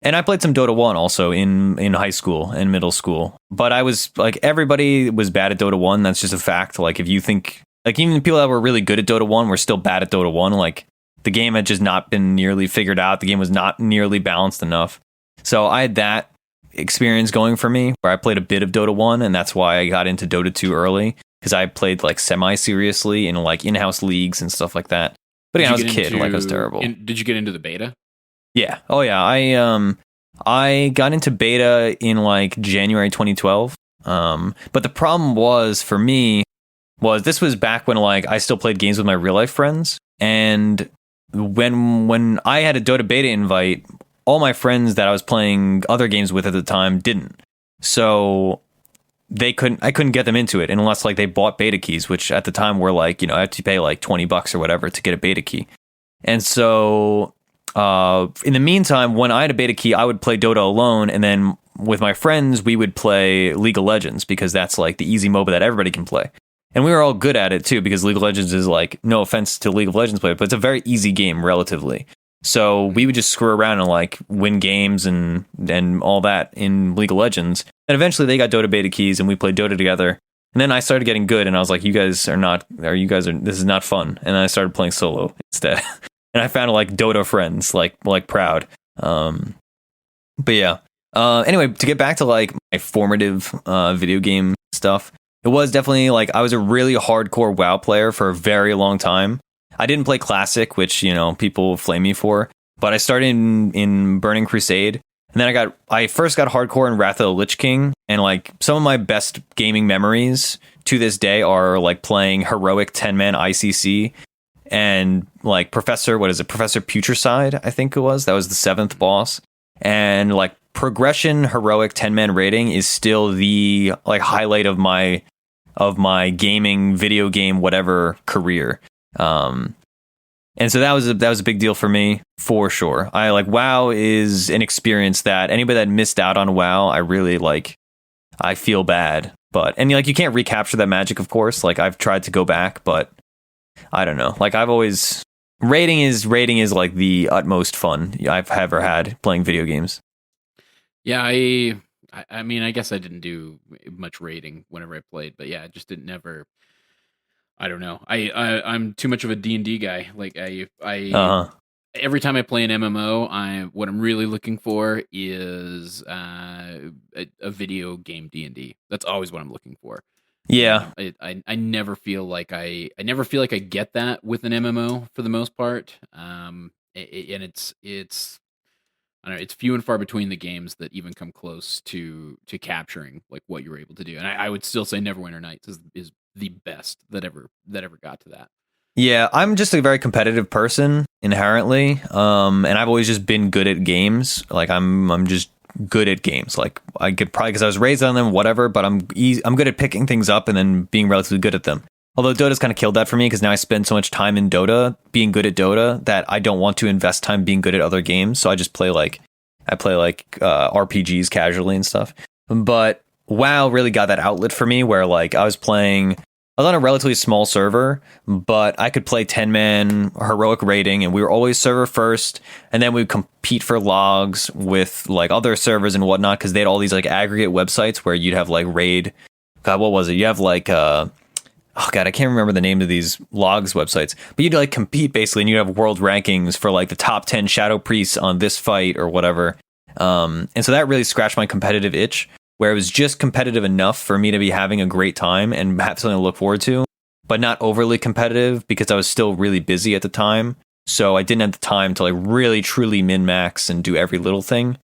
I played some Dota 1 also in high school and middle school. But I was like, everybody was bad at Dota 1. That's just a fact. Like if you think, like even people that were really good at Dota 1 were still bad at Dota 1. Like the game had just not been nearly figured out. The game was not nearly balanced enough. So I had that experience going for me where I played a bit of Dota 1, and that's why I got into Dota 2 early, because I played like semi-seriously in like in-house leagues and stuff like that. But yeah, I was a kid, like I was terrible. Did you get into the beta? Yeah. Oh yeah. I got into beta in like January 2012. But the problem was for me was this was back when like I still played games with my real life friends, and when I had a Dota beta invite, all my friends that I was playing other games with at the time didn't. So I couldn't get them into it unless like they bought beta keys, which at the time were like, I had to pay like $20 or whatever to get a beta key. And so in the meantime, when I had a beta key, I would play Dota alone, and then with my friends, we would play League of Legends because that's like the easy MOBA that everybody can play. And we were all good at it too, because League of Legends is like, no offense to League of Legends players, but it's a very easy game relatively. So we would just screw around and like win games and all that in League of Legends. And eventually they got Dota beta keys and we played Dota together. And then I started getting good and I was like, this is not fun. And then I started playing solo instead. And I found like Dota friends, like Proud. But yeah. Anyway, to get back to like my formative video game stuff, it was definitely like I was a really hardcore WoW player for a very long time. I didn't play Classic, which, people flame me for, but I started in Burning Crusade. And then I first got hardcore in Wrath of the Lich King. And like some of my best gaming memories to this day are like playing heroic 10-man ICC and like Professor Putricide, I think it was. That was the 7th boss. And like progression heroic 10-man rating is still the like highlight of my gaming, video game, whatever career. And so that was a big deal for me, for sure. I like WoW is an experience that anybody that missed out on WoW, I really like. I feel bad, and like you can't recapture that magic, of course. Like I've tried to go back, but I don't know. Like I've always rating is like the utmost fun I've ever had playing video games. Yeah, I mean, I guess I didn't do much rating whenever I played, but yeah, I just didn't never. I don't know. I'm too much of a D&D guy. Like every time I play an MMO, what I'm really looking for is a video game D&D. That's always what I'm looking for. Yeah. I never feel like I get that with an MMO for the most part. And it's I don't know, it's few and far between the games that even come close to capturing like what you're able to do. And I would still say Neverwinter Nights is the best that ever got to that. Yeah, I'm just a very competitive person inherently, and I've always just been good at games. Like I'm just good at games. Like I could probably because I was raised on them, whatever. But I'm good at picking things up and then being relatively good at them. Although Dota's kind of killed that for me because now I spend so much time in Dota being good at Dota that I don't want to invest time being good at other games. So I just play RPGs casually and stuff. But WoW really got that outlet for me where like I was on a relatively small server, but I could play 10-man heroic rating and we were always server first. And then we would compete for logs with like other servers and whatnot because they had all these like aggregate websites where you'd have like raid. God, what was it? You have like, oh God, I can't remember the name of these logs websites, but you'd like compete basically and you'd have world rankings for like the top 10 shadow priests on this fight or whatever. And so that really scratched my competitive itch, where it was just competitive enough for me to be having a great time and have something to look forward to, but not overly competitive because I was still really busy at the time. So I didn't have the time to like really truly min-max and do every little thing.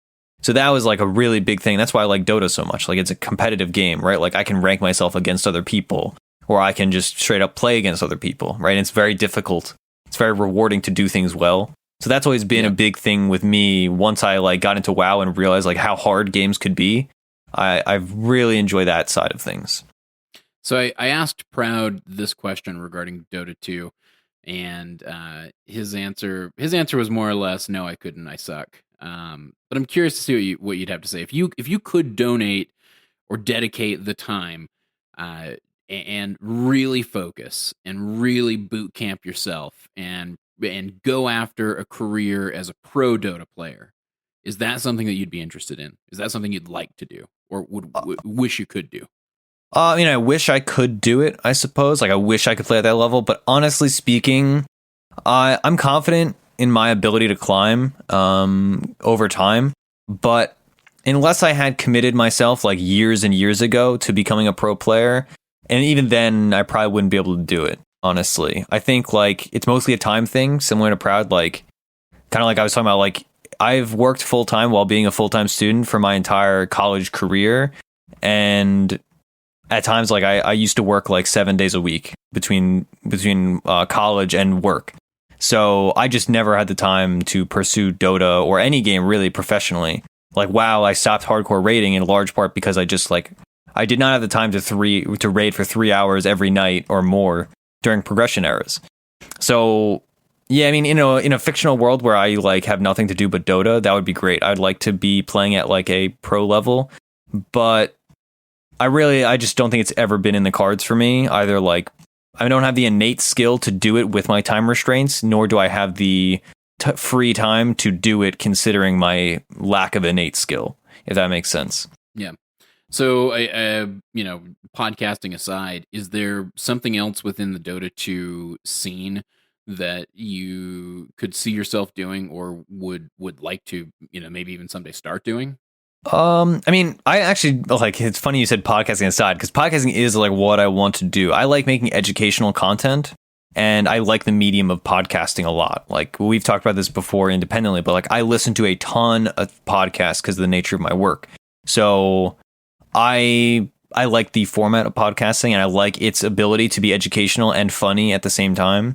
So that was like a really big thing. That's why I like Dota so much. Like it's a competitive game, right? Like I can rank myself against other people or I can just straight up play against other people, right? And it's very difficult. It's very rewarding to do things well. So that's always been a big thing with me. Once I like got into WoW and realized like how hard games could be, I really enjoy that side of things. So I asked Proud this question regarding Dota 2, and his answer was more or less, no, I couldn't, I suck. But I'm curious to see what you'd have to say. If you could donate or dedicate the time and really focus and really boot camp yourself and go after a career as a pro Dota player, is that something that you'd be interested in? Is that something you'd like to do or would wish you could do? I wish I could do it, I suppose. Like, I wish I could play at that level. But honestly speaking, I'm confident in my ability to climb over time. But unless I had committed myself like years and years ago to becoming a pro player, and even then, I probably wouldn't be able to do it, honestly. I think like it's mostly a time thing, similar to Proud. Like, kind of like I was talking about, like, I've worked full time while being a full time student for my entire college career, and at times, like I used to work like 7 days a week between college and work. So I just never had the time to pursue Dota or any game really professionally. Like WoW, I stopped hardcore raiding in large part because I I did not have the time to raid for 3 hours every night or more during progression eras. So yeah, I mean, in a fictional world where I like have nothing to do but Dota, that would be great. I'd like to be playing at like a pro level, but I just don't think it's ever been in the cards for me. Either like I don't have the innate skill to do it with my time restraints, nor do I have the free time to do it considering my lack of innate skill, if that makes sense. Yeah. So, podcasting aside, is there something else within the Dota 2 scene that you could see yourself doing or would like to, maybe even someday start doing? I mean, I actually like, it's funny you said podcasting aside, because podcasting is like what I want to do. I like making educational content, and I like the medium of podcasting a lot. Like we've talked about this before independently, but like I listen to a ton of podcasts because of the nature of my work. So I like the format of podcasting, and I like its ability to be educational and funny at the same time.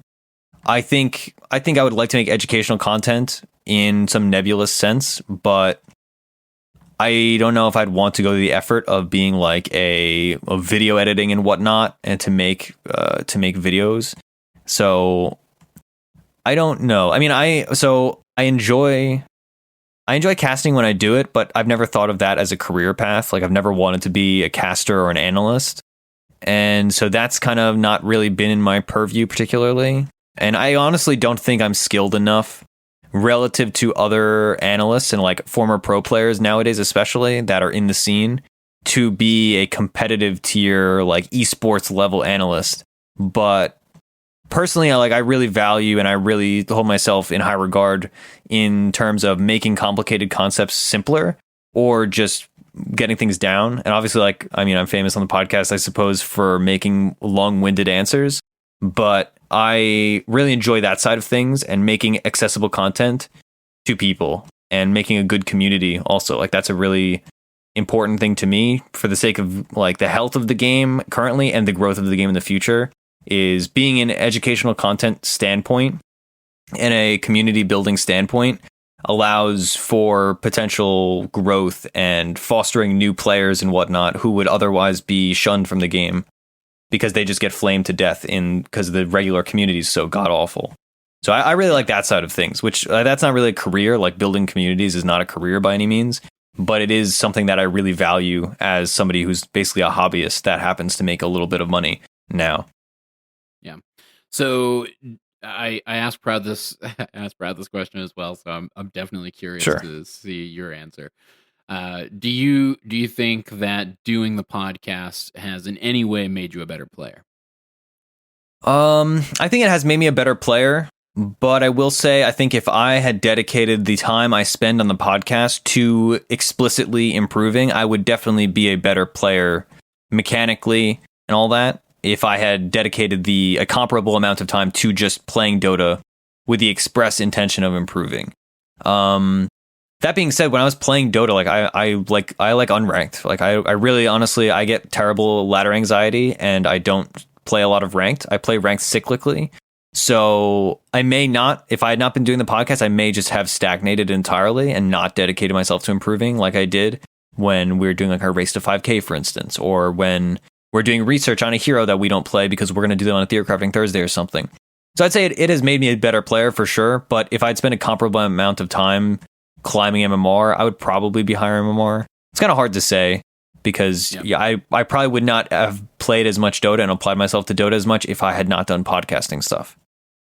I think I would like to make educational content in some nebulous sense, but I don't know if I'd want to go to the effort of being like a video editing and whatnot, and to make videos. So I don't know. I mean, I enjoy casting when I do it, but I've never thought of that as a career path. Like I've never wanted to be a caster or an analyst. And so that's kind of not really been in my purview particularly. And I honestly don't think I'm skilled enough relative to other analysts and like former pro players nowadays, especially that are in the scene, to be a competitive tier, like esports level analyst. But personally, I really value and I really hold myself in high regard in terms of making complicated concepts simpler or just getting things down. And obviously, like, I mean, I'm famous on the podcast, I suppose, for making long-winded answers, but I really enjoy that side of things and making accessible content to people and making a good community also. Like that's a really important thing to me for the sake of like the health of the game currently and the growth of the game in the future, is being an educational content standpoint and a community building standpoint allows for potential growth and fostering new players and whatnot who would otherwise be shunned from the game because they just get flamed to death because the regular community is so god awful. So I really like that side of things, which that's not really a career. Like building communities is not a career by any means, but it is something that I really value as somebody who's basically a hobbyist that happens to make a little bit of money now. Yeah. So I asked Proud this question as well, so I'm definitely curious to see your answer. Do you think that doing the podcast has in any way made you a better player? I think it has made me a better player, but I will say I think if I had dedicated the time I spend on the podcast to explicitly improving, I would definitely be a better player mechanically and all that. If I had dedicated a comparable amount of time to just playing Dota with the express intention of improving. That being said, when I was playing Dota, like I like unranked. Like I really honestly I get terrible ladder anxiety and I don't play a lot of ranked. I play ranked cyclically. So I may not, if I had not been doing the podcast, I may just have stagnated entirely and not dedicated myself to improving like I did when we were doing like our race to 5K, for instance, or when we're doing research on a hero that we don't play because we're going to do that on a Theory Crafting Thursday or something. So I'd say it has made me a better player for sure. But if I'd spent a comparable amount of time climbing MMR, I would probably be higher MMR. It's kind of hard to say because I probably would not have played as much Dota and applied myself to Dota as much if I had not done podcasting stuff.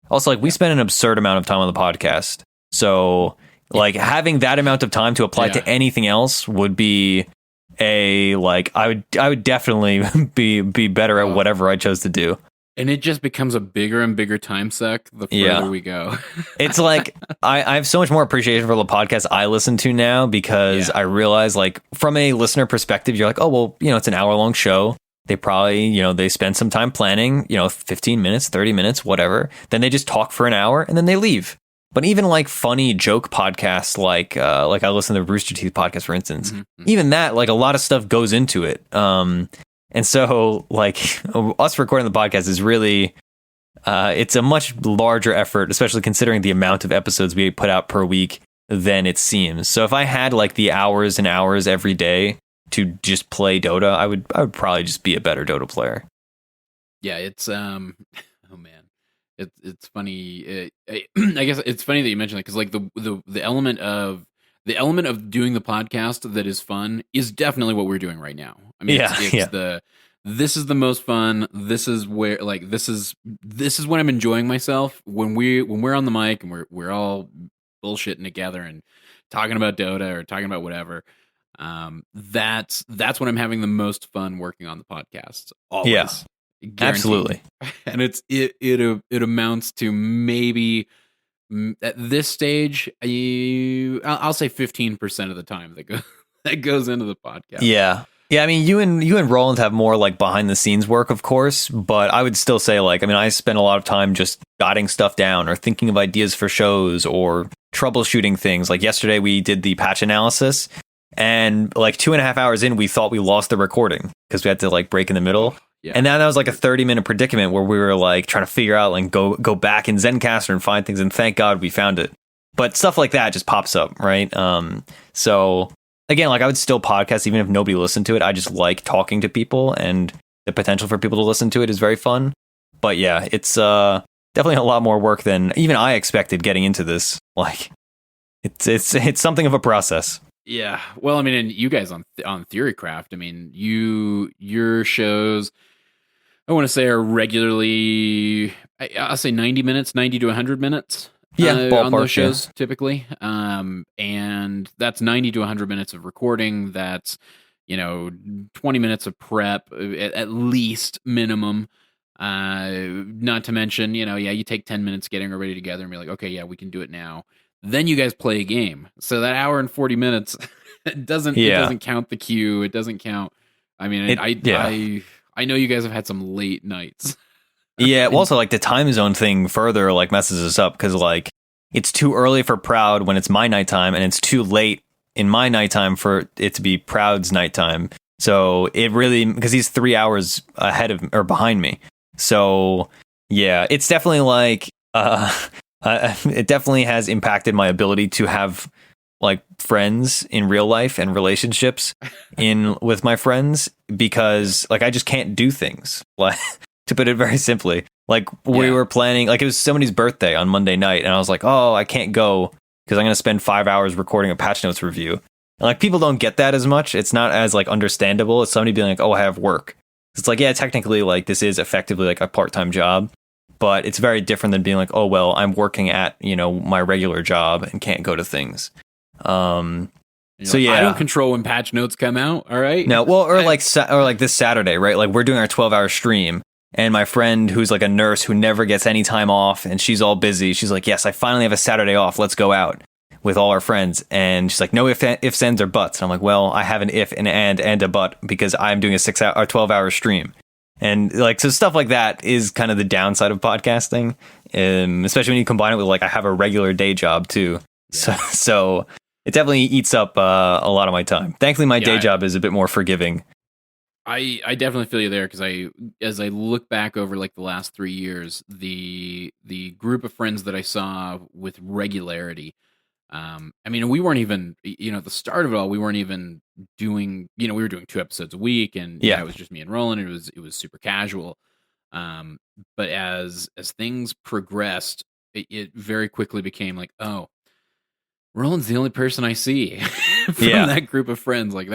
Also, like we spend an absurd amount of time on the podcast. So like having that amount of time to apply to anything else would be I would definitely be better at whatever I chose to do. And it just becomes a bigger and bigger time suck the further we go. It's like I have so much more appreciation for the podcast I listen to now because I realize like from a listener perspective, you're like, oh, well, it's an hour-long show. They probably, they spend some time planning, 15 minutes, 30 minutes, whatever. Then they just talk for an hour and then they leave. But even like funny joke podcasts, like I listen to the Rooster Teeth podcast, for instance, even that, like a lot of stuff goes into it. And so like us recording the podcast is really, it's a much larger effort, especially considering the amount of episodes we put out per week than it seems. So if I had like the hours and hours every day to just play Dota, I would probably just be a better Dota player. Yeah, it's oh man, it's funny. I guess it's funny that you mentioned that because like the element of doing the podcast that is fun is definitely what we're doing right now. I mean, this is the most fun. This is where like this is when I'm enjoying myself when we're on the mic and we're all bullshitting together and talking about Dota or talking about whatever. That's when I'm having the most fun working on the podcast. Always. Yeah. Guaranteed. Absolutely. And it amounts to maybe at this stage, I'll say 15% of the time that goes into the podcast. Yeah. Yeah, I mean, you and Roland have more like behind the scenes work, of course, but I would still say like, I mean, I spend a lot of time just jotting stuff down or thinking of ideas for shows or troubleshooting things. Like yesterday we did the patch analysis and like 2.5 hours in, we thought we lost the recording because we had to like break in the middle. Yeah. And now that was like a 30-minute predicament where we were like trying to figure out like go back in Zencaster and find things. And thank God we found it. But stuff like that just pops up, right? So again, like I would still podcast even if nobody listened to it. I just like talking to people, and the potential for people to listen to it is very fun. But yeah, it's definitely a lot more work than even I expected getting into this. Like it's something of a process. Yeah. Well, I mean, and you guys on Theorycraft, I mean, your shows, I want to say are regularly, I'll say 90 to 100 minutes. Yeah, on those shows typically. And that's 90 to 100 minutes of recording. That's, 20 minutes of prep at least minimum. Not to mention, you take 10 minutes getting everybody together and be like, okay, yeah, we can do it now. Then you guys play a game. So that hour and 40 minutes, it doesn't count the queue. It doesn't count. I mean, I know you guys have had some late nights. Yeah, well, also like the time zone thing further like messes us up because like it's too early for Proud when it's my nighttime, and it's too late in my nighttime for it to be Proud's nighttime. So it really, because he's 3 hours ahead of or behind me. So yeah, it's definitely like it definitely has impacted my ability to have like friends in real life and relationships with my friends, because like I just can't do things like. To put it very simply, like we were planning, like it was somebody's birthday on Monday night, and I was like, oh, I can't go because I'm going to spend 5 hours recording a patch notes review. And like people don't get that as much. It's not as like understandable as somebody being like, oh, I have work. It's like, yeah, technically like this is effectively like a part-time job, but it's very different than being like, oh, well, I'm working at, my regular job and can't go to things. So yeah, I don't control when patch notes come out. All right. No. Well, or like this Saturday, right? Like we're doing our 12-hour stream. And my friend who's like a nurse who never gets any time off, and she's all busy. She's like, yes, I finally have a Saturday off. Let's go out with all our friends. And she's like, no ifs, ands, or buts. And I'm like, well, I have an if, an and a but because I'm doing a 12-hour stream. And like, so stuff like that is kind of the downside of podcasting. Especially when you combine it with like, I have a regular day job too. Yeah. So it definitely eats up a lot of my time. Thankfully, my day job is a bit more forgiving. I definitely feel you there, because as I look back over like the last 3 years, the group of friends that I saw with regularity, I mean, we weren't even, at the start of it all, we weren't even doing, we were doing 2 episodes a week, and it was just me and Roland. It was super casual. But as things progressed, it very quickly became like, oh, Roland's the only person I see from that group of friends. Like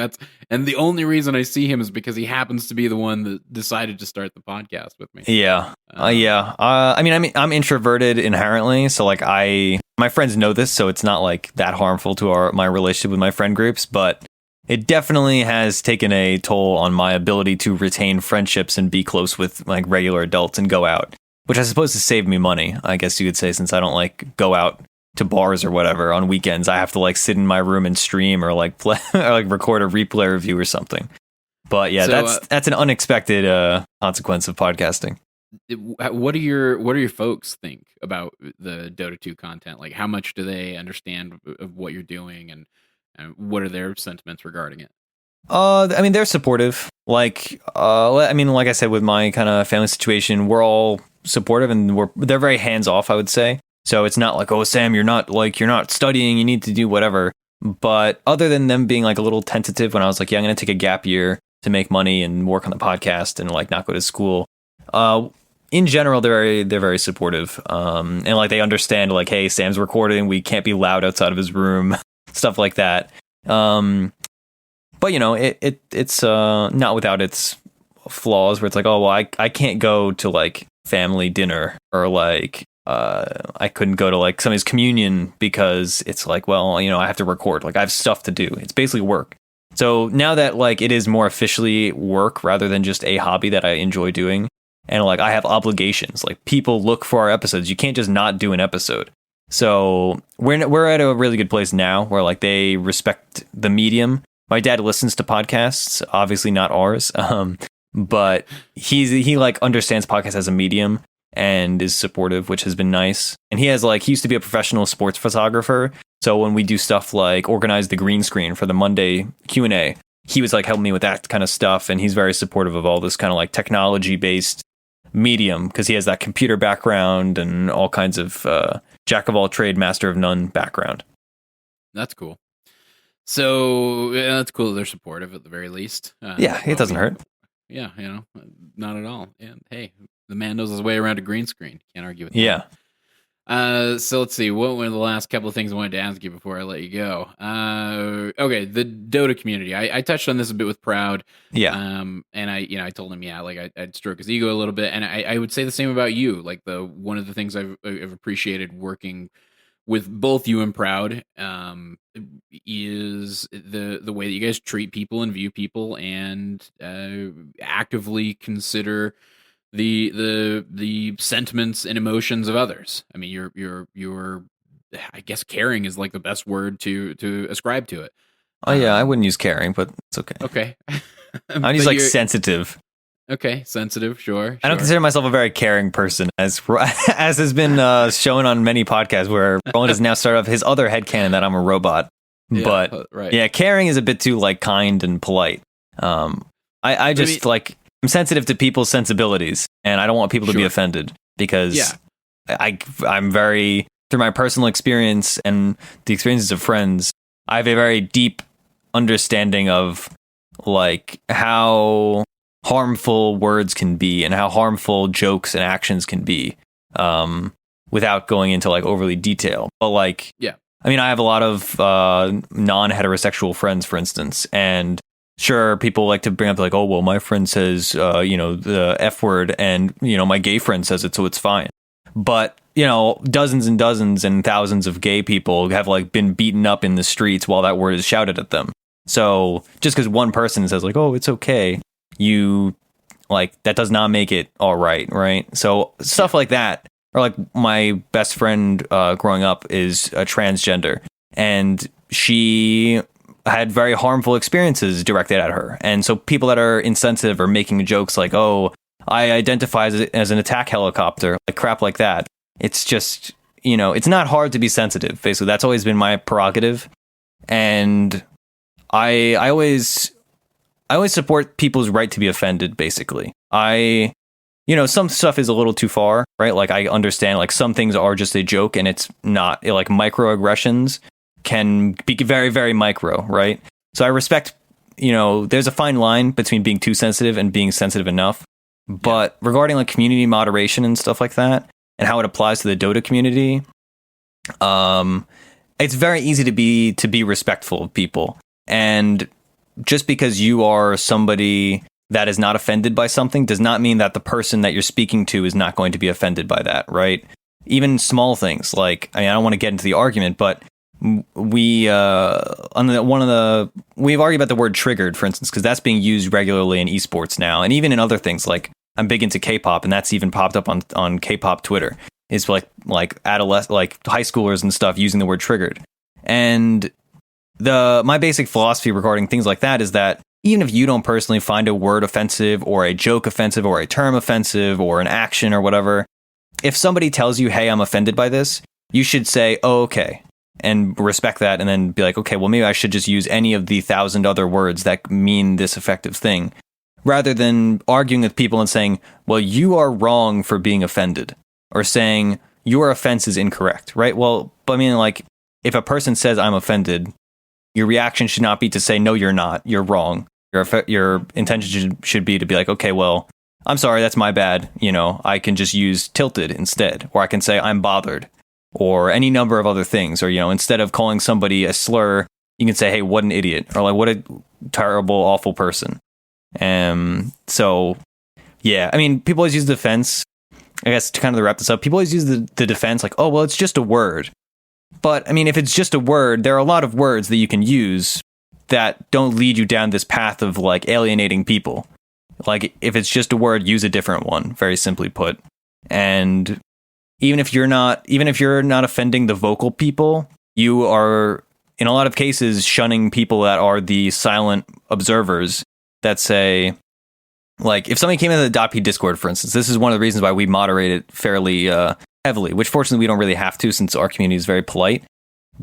and the only reason I see him is because he happens to be the one that decided to start the podcast with me. Yeah. I mean, I'm introverted inherently. So like my friends know this, so it's not like that harmful to my relationship with my friend groups, but it definitely has taken a toll on my ability to retain friendships and be close with like regular adults and go out, which I suppose has saved me money, I guess you could say, since I don't like go out to bars or whatever on weekends. I have to like sit in my room and stream or like play or like record a replay review or something. But yeah, so, that's an unexpected consequence of podcasting. What do your folks think about the Dota 2 content? Like, how much do they understand of what you're doing, and what are their sentiments regarding it? I mean, they're supportive. Like, like I said, with my kind of family situation, we're all supportive, and they're very hands off, I would say. So it's not like, oh, Sam, you're not studying, you need to do whatever. But other than them being like a little tentative when I was like, yeah, I'm going to take a gap year to make money and work on the podcast and like not go to school. In general, they're very supportive. And like they understand like, hey, Sam's recording. We can't be loud outside of his room, stuff like that. But you know, it's not without its flaws where it's like, oh, well, I can't go to like family dinner or like I couldn't go to like somebody's communion because it's like, well, you know, I have to record. Like I have stuff to do. It's basically work. So now that like it is more officially work rather than just a hobby that I enjoy doing, and like I have obligations. Like people look for our episodes. You can't just not do an episode. So we're at a really good place now where like they respect the medium. My dad listens to podcasts, obviously not ours, but he like understands podcasts as a medium and is supportive, which has been nice. And he used to be a professional sports photographer, so when we do stuff like organize the green screen for the Monday Q&A, he was like helping me with that kind of stuff, and he's very supportive of all this kind of like technology based medium because he has that computer background and all kinds of jack of all trade, master of none background. That's cool. So that's cool that they're supportive at the very least. Yeah, it doesn't hurt. Yeah, you know, not at all. And hey, the man knows his way around a green screen. Can't argue with that. Yeah. So let's see. What were the last couple of things I wanted to ask you before I let you go? Okay, the Dota community. I touched on this a bit with Proud. Yeah. And I told him, yeah, like I'd stroke his ego a little bit, and I would say the same about you. Like one of the things I've appreciated working with both you and Proud is the way that you guys treat people and view people and actively consider the sentiments and emotions of others. I mean, you're I guess caring is like the best word to ascribe to it. Oh yeah, I wouldn't use caring, but it's okay. Okay. I'd use like sensitive. Okay, sensitive, sure. I don't consider myself a very caring person, as has been shown on many podcasts, where Roland has now started off his other headcanon that I'm a robot. Yeah, but right. Yeah, caring is a bit too like kind and polite. I just like I'm sensitive to people's sensibilities, and I don't want people to be offended because I'm very, through my personal experience and the experiences of friends, I have a very deep understanding of like how harmful words can be and how harmful jokes and actions can be, without going into like overly detail. But like, yeah, I mean, I have a lot of non-heterosexual friends, for instance, and sure, people like to bring up like, oh, well, my friend says, the F word, and my gay friend says it, so it's fine. But dozens and dozens and thousands of gay people have like been beaten up in the streets while that word is shouted at them. So just because one person says like, oh, it's okay, that does not make it all right, right? So stuff like that, or like my best friend growing up is a transgender, and she had very harmful experiences directed at her. And so people that are insensitive are making jokes like, oh, I identify as an attack helicopter, like crap like that. It's just, it's not hard to be sensitive. Basically, that's always been my prerogative. And I always support people's right to be offended, basically. Some stuff is a little too far, right? Like I understand like some things are just a joke and it's not, like microaggressions can be very, very micro, right? So I respect, there's a fine line between being too sensitive and being sensitive enough. But regarding like community moderation and stuff like that, and how it applies to the Dota community, it's very easy to be respectful of people. And just because you are somebody that is not offended by something does not mean that the person that you're speaking to is not going to be offended by that, right? Even small things like, I don't want to get into the argument, but we've argued about the word triggered, for instance, because that's being used regularly in esports now, and even in other things. Like I'm big into K-pop, and that's even popped up on K-pop Twitter. It's like adolescent, like high schoolers and stuff using the word triggered. And my basic philosophy regarding things like that is that even if you don't personally find a word offensive or a joke offensive or a term offensive or an action or whatever, if somebody tells you, hey, I'm offended by this, you should say, oh, okay, and respect that, and then be like, okay, well, maybe I should just use any of the 1,000 other words that mean this effective thing, rather than arguing with people and saying, well, you are wrong for being offended, or saying your offense is incorrect, right? Well, but I mean, like, if a person says I'm offended, your reaction should not be to say, no, you're not, you're wrong. Your intention should be to be like, okay, well, I'm sorry, that's my bad. I can just use tilted instead, or I can say I'm bothered, or any number of other things. Or, instead of calling somebody a slur, you can say, hey, what an idiot, or like, what a terrible, awful person. So, yeah, I mean, people always use defense. I guess to kind of wrap this up, people always use the defense like, oh, well, it's just a word. But, I mean, if it's just a word, there are a lot of words that you can use that don't lead you down this path of, like, alienating people. Like, if it's just a word, use a different one, very simply put. And even if you're not offending the vocal people, you are, in a lot of cases, shunning people that are the silent observers that say, like, if somebody came into the DotP Discord, for instance, this is one of the reasons why we moderate it fairly heavily, which fortunately we don't really have to since our community is very polite.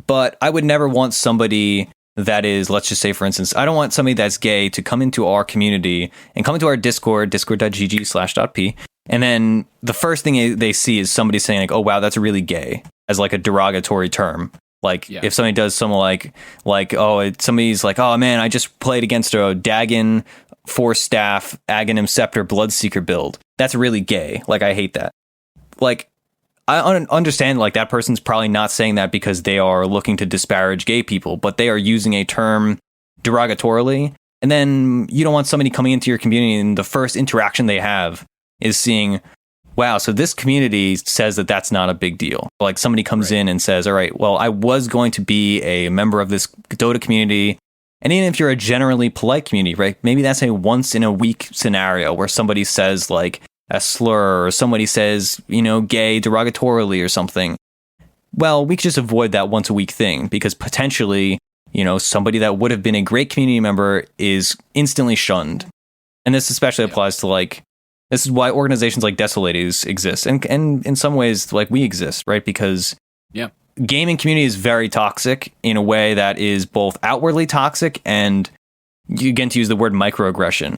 But I would never want somebody that is, let's just say, for instance, I don't want somebody that's gay to come into our community and come into our Discord, discord.gg/.p, and then the first thing they see is somebody saying, like, oh, wow, that's really gay, as like a derogatory term. Like, if somebody does something somebody's like, oh, man, I just played against a Dagon 4-staff Aghanim Scepter Bloodseeker build. That's really gay. Like, I hate that. Like, I understand, like, that person's probably not saying that because they are looking to disparage gay people, but they are using a term derogatorily. And then you don't want somebody coming into your community and the first interaction they have is seeing, wow, so this community says that that's not a big deal. Like, somebody comes in and says, all right, well, I was going to be a member of this Dota community. And even if you're a generally polite community, right, maybe that's a once in a week scenario where somebody says, like, a slur, or somebody says, gay derogatorily or something. Well, we could just avoid that once a week thing, because potentially, somebody that would have been a great community member is instantly shunned. And this especially applies to, like, this is why organizations like Desolates exist. And in some ways, like, we exist, right? Because gaming community is very toxic in a way that is both outwardly toxic and, you get to use the word microaggression.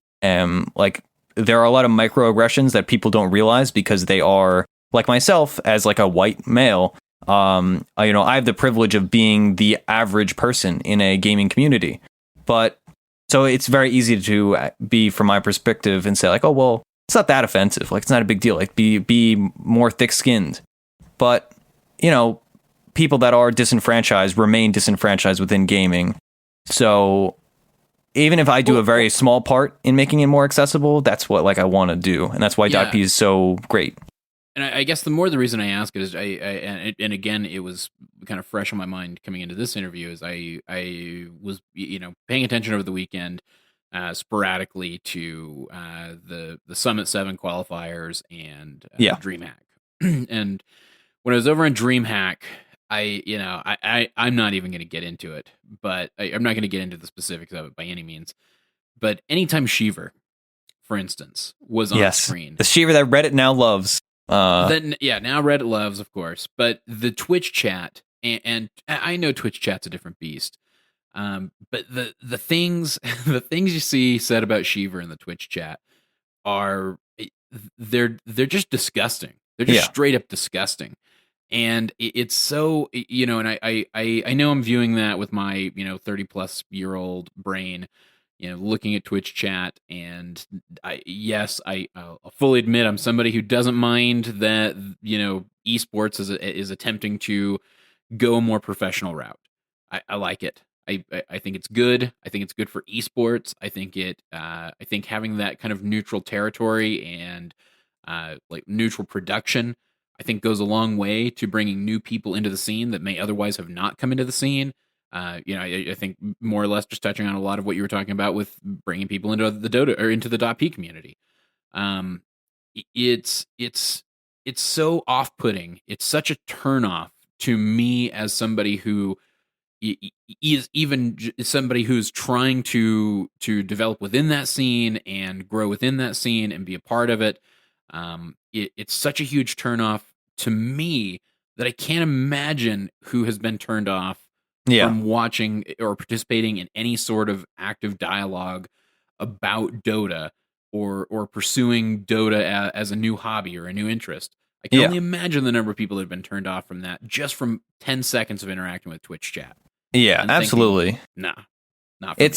Like, there are a lot of microaggressions that people don't realize because they are, like myself, as like a white male, I have the privilege of being the average person in a gaming community. But so it's very easy to be, from my perspective, and say, like, oh, well, it's not that offensive. Like, it's not a big deal. Like, be more thick-skinned. But, people that are disenfranchised remain disenfranchised within gaming. So even if I do a very small part in making it more accessible, that's what, like, I want to do. And that's why DotP is so great. And I guess the reason I ask it is, and again, it was kind of fresh on my mind coming into this interview, is I was, paying attention over the weekend sporadically to the Summit 7 qualifiers and DreamHack. And when I was over in DreamHack, I'm not even going to get into it, but I'm not going to get into the specifics of it by any means. But anytime Shiver, for instance, was on screen, the Shiver that Reddit now loves. Now Reddit loves, of course, but the Twitch chat, and I know Twitch chat's a different beast. But the things you see said about Shiver in the Twitch chat are they're just disgusting. They're just straight up disgusting. And it's so, and I know I'm viewing that with my, 30 plus year old brain, looking at Twitch chat. And I'll fully admit I'm somebody who doesn't mind that, esports is attempting to go a more professional route. I like it. I think it's good. I think it's good for esports. I think having that kind of neutral territory and like neutral production, I think goes a long way to bringing new people into the scene that may otherwise have not come into the scene. I think more or less just touching on a lot of what you were talking about with bringing people into the Dota or into the DotP community. It's so off-putting. It's such a turnoff to me as somebody who is even somebody who's trying to develop within that scene and grow within that scene and be a part of it. It's such a huge turnoff to me that I can't imagine who has been turned off from watching or participating in any sort of active dialogue about Dota or pursuing Dota as a new hobby or a new interest. I can only imagine the number of people that have been turned off from that just from 10 seconds of interacting with Twitch chat. Yeah, and thinking, absolutely. nah, not for me.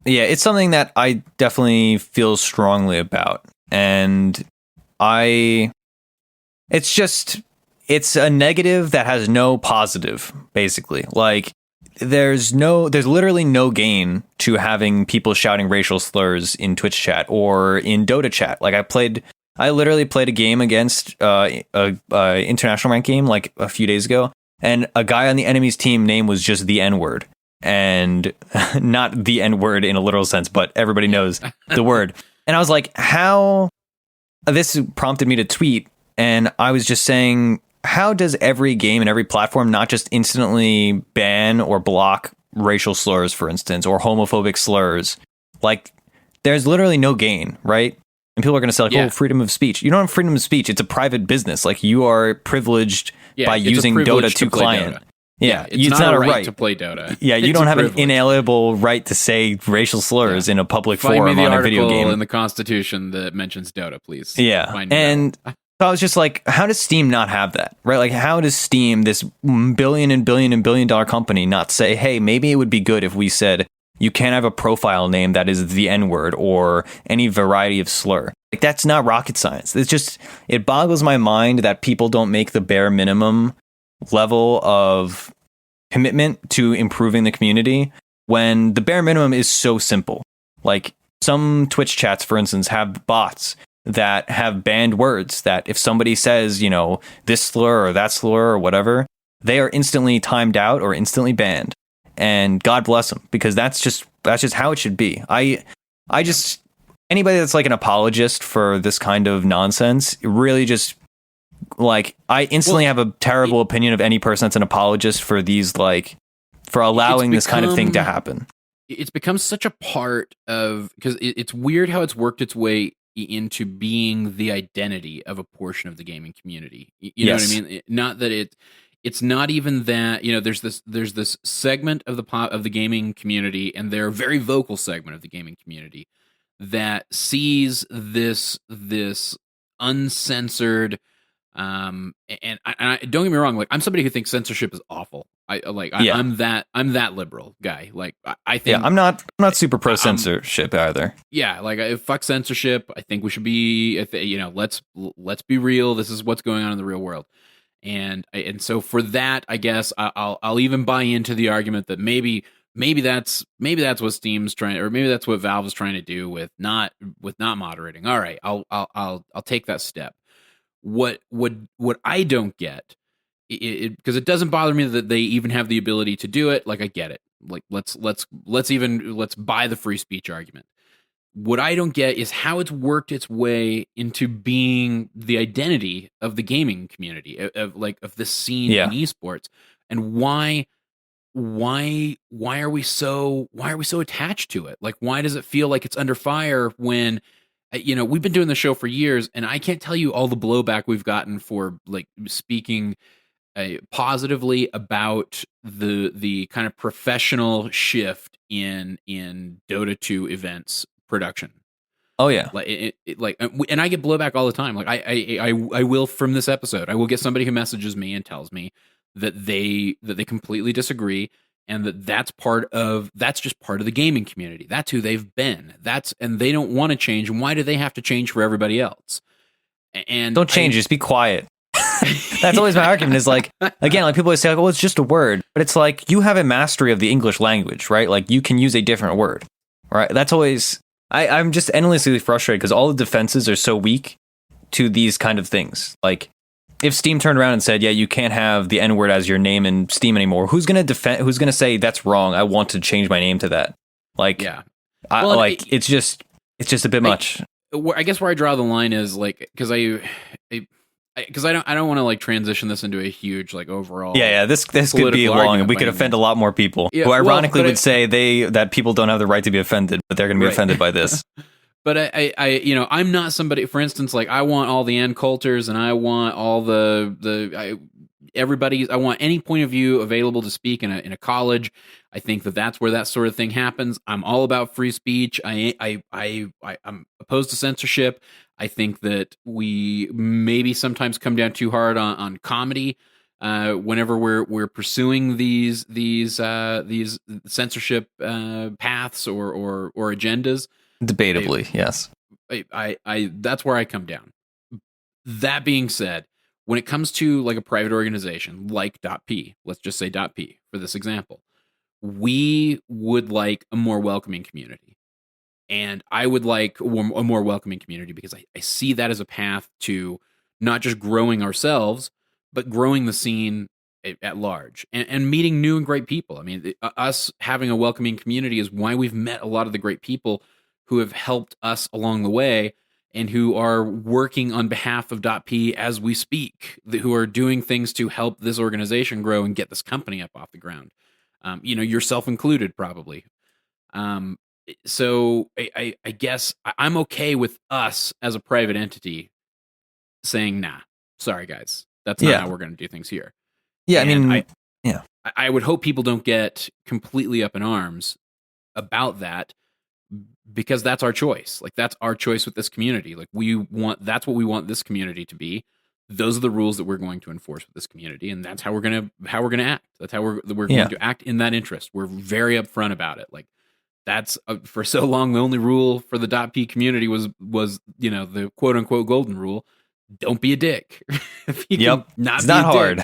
It's something that I definitely feel strongly about. And it's a negative that has no positive, basically. Like, there's literally no gain to having people shouting racial slurs in Twitch chat or in Dota chat. Like, I literally played a game against a international ranked game like a few days ago, and a guy on the enemy's team name was just the N-word. And not the N-word in a literal sense, but everybody knows the word. And I was like, how? This prompted me to tweet, and I was just saying, how does every game and every platform not just instantly ban or block racial slurs, for instance, or homophobic slurs? Like, there's literally no gain, right? And people are going to say, like, oh, freedom of speech. You don't have freedom of speech. It's a private business. Like, you are privileged by using Dota to client. Dota. Yeah, it's not a right to play Dota. Yeah, you don't have an inalienable right to say racial slurs in a public forum on a video game. In the Constitution that mentions Dota, please. Yeah, and so I was just like, how does Steam not have that, right? Like, how does Steam, this billion dollar company, not say, hey, maybe it would be good if we said you can't have a profile name that is the N-word or any variety of slur. Like, that's not rocket science. It boggles my mind that people don't make the bare minimum level of commitment to improving the community when the bare minimum is so simple. Like, some Twitch chats, for instance, have bots that have banned words that if somebody says, you know, this slur or that slur or whatever, they are instantly timed out or instantly banned. And God bless them, because that's just how it should be. Anybody that's like an apologist for this kind of nonsense really just, like, I instantly have a terrible opinion of any person that's an apologist for these, like, for allowing this kind of thing to happen. It's become such a part of, because it's weird how it's worked its way into being the identity of a portion of the gaming community. You know what I mean? Not that it's not even that, you know, there's this segment of the gaming community, and they're a very vocal segment of the gaming community that sees this uncensored. And I don't get me wrong, like, I'm somebody who thinks censorship is awful. I'm that liberal guy. Like, I think I'm not super pro censorship either. Yeah, like, fuck censorship. I think we should be, you know, let's be real. This is what's going on in the real world. And so for that, I guess I'll even buy into the argument that maybe that's what Steam's trying, or maybe that's what Valve is trying to do with not moderating. All right, I'll take that step. What I don't get, because it doesn't bother me that they even have the ability to do it. Like, I get it. Like, let's buy the free speech argument. What I don't get is how it's worked its way into being the identity of the gaming community, of this scene in esports, and why are we so attached to it? Like, why does it feel like it's under fire when, you know, we've been doing the show for years, and I can't tell you all the blowback we've gotten for, like, speaking positively about the kind of professional shift in Dota 2 events production. Oh yeah, and I get blowback all the time. Like, I will, from this episode, I will get somebody who messages me and tells me that they completely disagree, and that's just part of the gaming community. That's who they've been. And they don't want to change. And why do they have to change for everybody else? And don't change, just be quiet. That's always my argument, is like, again, like, people always say, like, oh, it's just a word, but it's like, you have a mastery of the English language, right? Like, you can use a different word, right? That's always, I'm just endlessly frustrated because all the defenses are so weak to these kind of things. Like, if Steam turned around and said, yeah, you can't have the N-word as your name in Steam anymore, who's going to say that's wrong? I want to change my name to that. Like, yeah, it's just a bit much. I guess where I draw the line is, like, because I don't want to, like, transition this into a huge, like, overall. Yeah. This could be long, and we could offend a lot more people who ironically would say that people don't have the right to be offended, but they're going to be offended by this. But I you know, I'm not somebody, for instance, like, I want all the N-culters, and I want all everybody. I want any point of view available to speak in a college. I think that's where that sort of thing happens. I'm all about free speech. I'm opposed to censorship. I think that we maybe sometimes come down too hard on comedy. whenever we're pursuing these censorship paths or agendas. Debatably, yes. I that's where I come down. That being said, when it comes to like a private organization like DotP, let's just say DotP for this example, we would like a more welcoming community. And I would like a more welcoming community because I see that as a path to not just growing ourselves, but growing the scene at large and meeting new and great people. I mean, us having a welcoming community is why we've met a lot of the great people who have helped us along the way and who are working on behalf of .p as we speak, who are doing things to help this organization grow and get this company up off the ground. Yourself included, probably. So I guess I'm okay with us as a private entity saying, nah, sorry guys, that's not how we're going to do things here. Yeah, And yeah. I would hope people don't get completely up in arms about that because that's our choice. Like that's our choice with this community. Like that's what we want this community to be. Those are the rules that we're going to enforce with this community, and that's how we're gonna act. That's how we're going to act in that interest. We're very upfront about it. Like that's for so long the only rule for the .p community was the quote unquote golden rule. Don't be a dick. If you can it's not hard.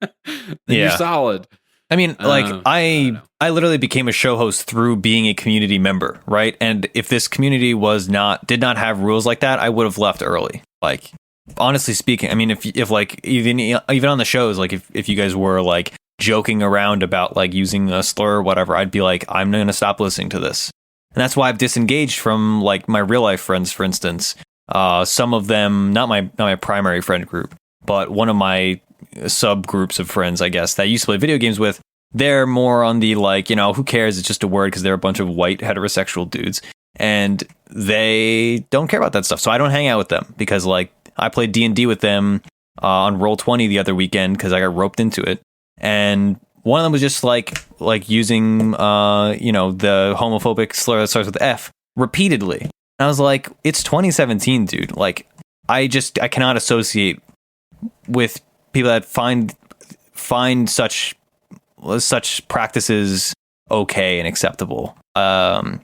Then you're solid. I mean, I literally became a show host through being a community member, right? And if this community did not have rules like that, I would have left early. Like, honestly speaking, I mean, if like even on the shows, like if you guys were like joking around about like using a slur or whatever, I'd be like, I'm going to stop listening to this. And that's why I've disengaged from like my real life friends, for instance. Some of them, not my primary friend group, but one of my subgroups of friends, I guess, that I used to play video games with, they're more on the like, who cares? It's just a word because they're a bunch of white heterosexual dudes and they don't care about that stuff. So I don't hang out with them because like I played D&D with them on Roll20 the other weekend because I got roped into it. And one of them was just like using, the homophobic slur that starts with F repeatedly. And I was like, it's 2017, dude. Like, I cannot associate with people that find such practices okay and acceptable. So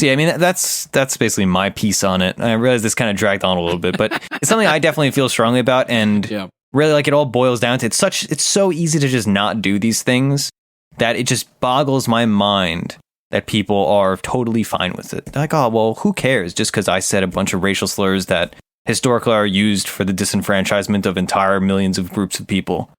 yeah, I mean that's basically my piece on it. I realize this kind of dragged on a little bit, but it's something I definitely feel strongly about, and really, like, it all boils down to it's so easy to just not do these things that it just boggles my mind that people are totally fine with it. They're like, oh well, who cares? Just because I said a bunch of racial slurs that historically are used for the disenfranchisement of entire millions of groups of people.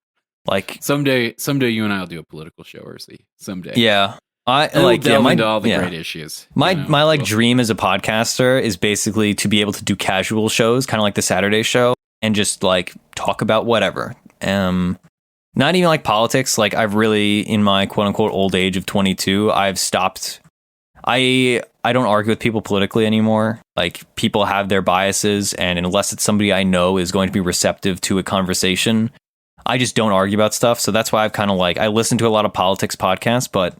Like someday you and I will do a political show, Ursi. Someday. Yeah. Into all the great issues. My dream as a podcaster is basically to be able to do casual shows, kind of like the Saturday show, and just like talk about whatever. Not even like politics. Like I've really, in my quote unquote old age of 22, I've stopped. I don't argue with people politically anymore. Like people have their biases, and unless it's somebody I know is going to be receptive to a conversation, I just don't argue about stuff. So that's why I've kind of like, I listen to a lot of politics podcasts, but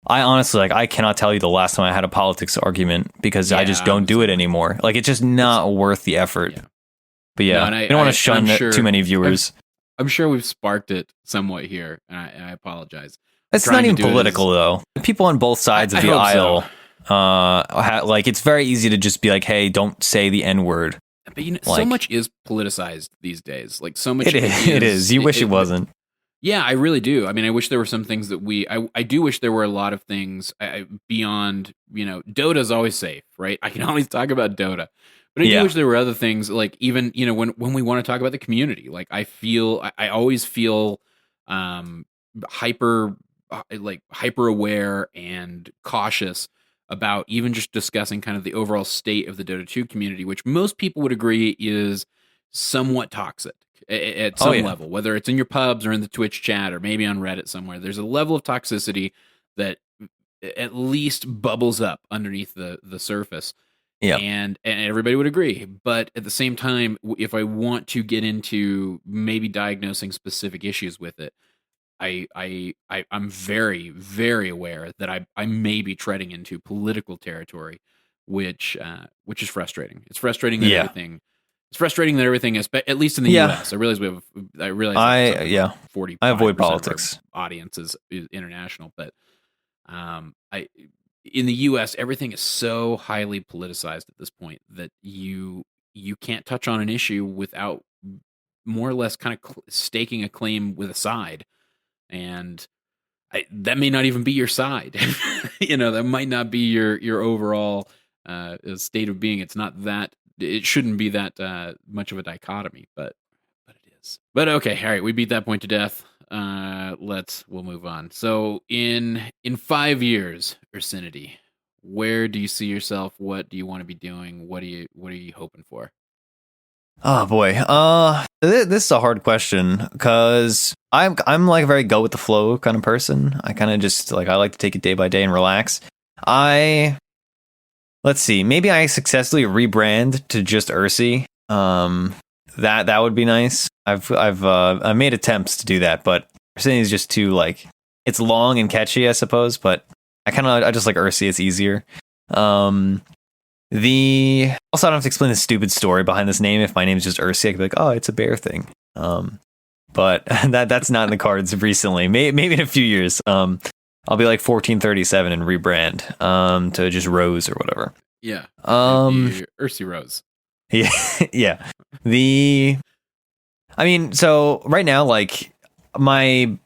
I honestly, I cannot tell you the last time I had a politics argument because I just don't do it anymore. Like it's just not worth the effort. Yeah. But yeah, I don't want to shun too many viewers. I'm sure we've sparked it somewhat here, and I apologize. It's not even political though. People on both sides of the aisle, like it's very easy to just be like, "Hey, don't say the N-word." But so much is politicized these days. Like so much, it is. You wish it wasn't. Yeah, I really do. I mean, I wish there were some things that I do wish there were a lot of things beyond. Dota's always safe, right? I can always talk about Dota. But I do wish there were other things, like even, when we want to talk about the community, like I always feel hyper aware and cautious about even just discussing kind of the overall state of the Dota 2 community, which most people would agree is somewhat toxic at some level, whether it's in your pubs or in the Twitch chat or maybe on Reddit somewhere. There's a level of toxicity that at least bubbles up underneath the surface. Yeah, and everybody would agree. But at the same time, if I want to get into maybe diagnosing specific issues with it, I'm very, very aware that I may be treading into political territory, which is frustrating. It's frustrating that everything It's frustrating that everything is, at least in the Yeah. U.S. I realize I 40. I avoid politics. Audience is international, but I in the U.S. everything is so highly politicized at this point that you can't touch on an issue without more or less kind of staking a claim with a side, and that may not even be your side. That might not be your overall state of being. It's not that. It shouldn't be that much of a dichotomy, but it is. But okay, all right, we beat that point to death. We'll move on. So in 5 years, Ursinity, where do you see yourself? What do you want to be doing? What are you hoping for? Oh boy. This is a hard question because I'm like a very go with the flow kind of person. I kind of just I like to take it day by day and relax. Let's see. Maybe I successfully rebrand to just Ursi. That would be nice. I've made attempts to do that, but Ursinity is just too it's long and catchy, I suppose. But I just like Ursi. It's easier. Also, I don't have to explain the stupid story behind this name. If my name is just Ursi, I could be like, oh, it's a bear thing. But that's not in the cards recently. Maybe in a few years. I'll be 1437 and rebrand to just Rose or whatever. Yeah. Ursi Rose. Yeah. Yeah. So right now, my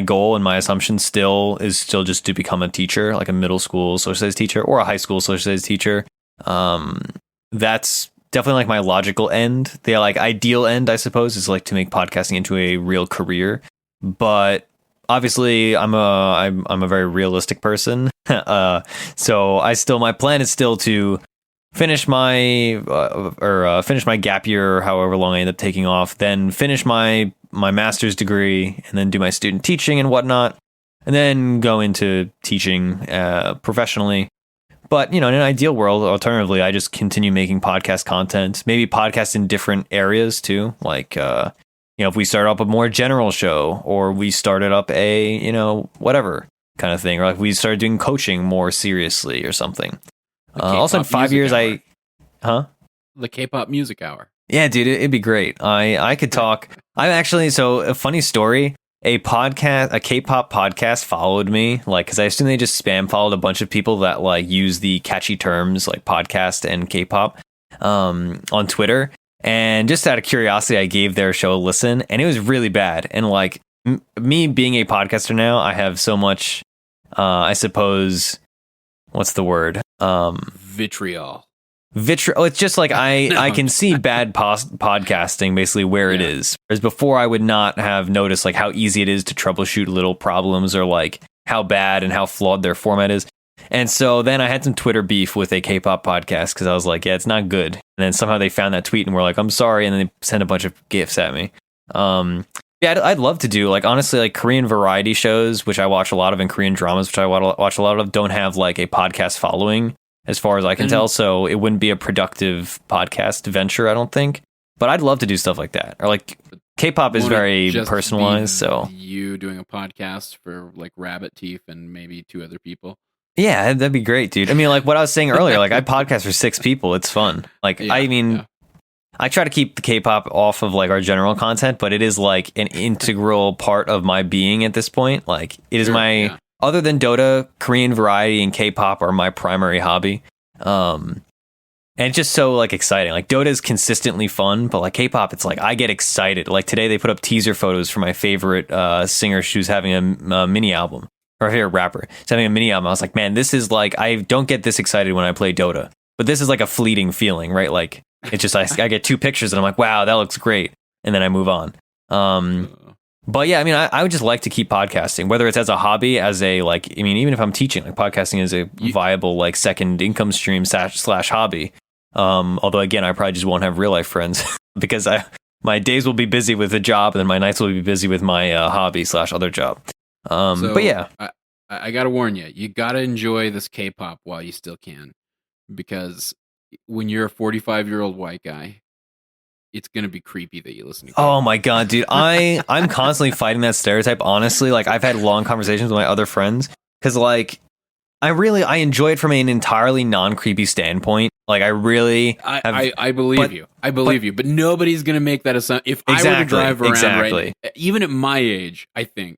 goal and my assumption still just to become a teacher, like a middle school social studies teacher or a high school social studies teacher. That's definitely my logical end. The ideal end, I suppose, is to make podcasting into a real career. But obviously, I'm a very realistic person. So my plan is still to finish my gap year, however long I end up taking off, then finish my master's degree, and then do my student teaching and whatnot, and then go into teaching professionally. But in an ideal world, alternatively, I just continue making podcast content, maybe podcast in different areas too, if we start up a more general show, or we started up a whatever kind of thing, or we started doing coaching more seriously or something. Also, in 5 years, the K-pop music hour. Yeah, dude, it'd be great. I could talk. I'm actually, so a funny story, a K-pop podcast followed me, because I assume they just spam followed a bunch of people that use the catchy terms like podcast and K-pop on Twitter. And just out of curiosity, I gave their show a listen, and it was really bad. And me being a podcaster now, I have so much, I suppose, what's the word? Vitriol. It's just I can see bad podcasting basically where it is. Whereas before, I would not have noticed how easy it is to troubleshoot little problems, or how bad and how flawed their format is. And so then I had some Twitter beef with a K-pop podcast because I was like, yeah, it's not good. And then somehow they found that tweet and were like, I'm sorry. And then they sent a bunch of GIFs at me. Yeah, I'd love to do honestly, Korean variety shows, which I watch a lot of, and Korean dramas, which I watch a lot of, don't have a podcast following as far as I can tell. So it wouldn't be a productive podcast venture, I don't think. But I'd love to do stuff like that. Or K-pop is very personalized. So you doing a podcast for Rabbit Teeth and maybe 2 other people. Yeah, that'd be great, dude. I mean, what I was saying earlier, I podcast for 6 people. It's fun. I try to keep the K-pop off of our general content, but it is an integral part of my being at this point. It is other than Dota, Korean variety and K-pop are my primary hobby. And it's just so exciting. Dota is consistently fun, but K-pop, it's I get excited. Today they put up teaser photos for my favorite singer who's having a mini album. Or favorite rapper. He's having a mini album. I was like, man, this is I don't get this excited when I play Dota. But this is a fleeting feeling, right? It's just I get 2 pictures and I'm like, wow, that looks great. And then I move on. But yeah, I would just like to keep podcasting, whether it's as a hobby, as a even if I'm teaching, podcasting is a viable second income stream slash hobby. Although again, I probably just won't have real life friends because my days will be busy with a job, and then my nights will be busy with my hobby slash other job. But yeah, I gotta warn you, you gotta enjoy this K-pop while you still can, because when you're a 45-year-old white guy, it's gonna be creepy that you listen to K-pop. Oh my god, dude, I'm constantly fighting that stereotype. Honestly, I've had long conversations with my other friends because I enjoy it from an entirely non-creepy standpoint. Like I really I believe you. I believe you. But nobody's gonna make that assumption. If I were to drive around right, even at my age, I think,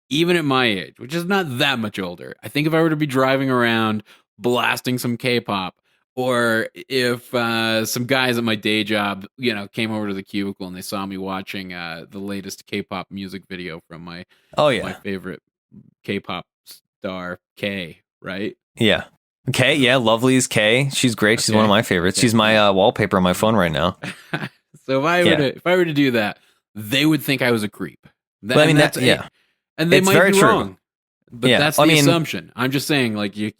even at my age, which is not that much older, I think if I were to be driving around blasting some K-pop, or if some guys at my day job, came over to the cubicle and they saw me watching the latest K-pop music video from my favorite K-pop star K, right? Yeah. Kay, yeah, Lovely's Kay. She's great. She's one of my favorites. She's my wallpaper on my phone right now. So if I were to do that, they would think I was a creep. And they might be wrong. But that's the assumption. I'm just saying, like, you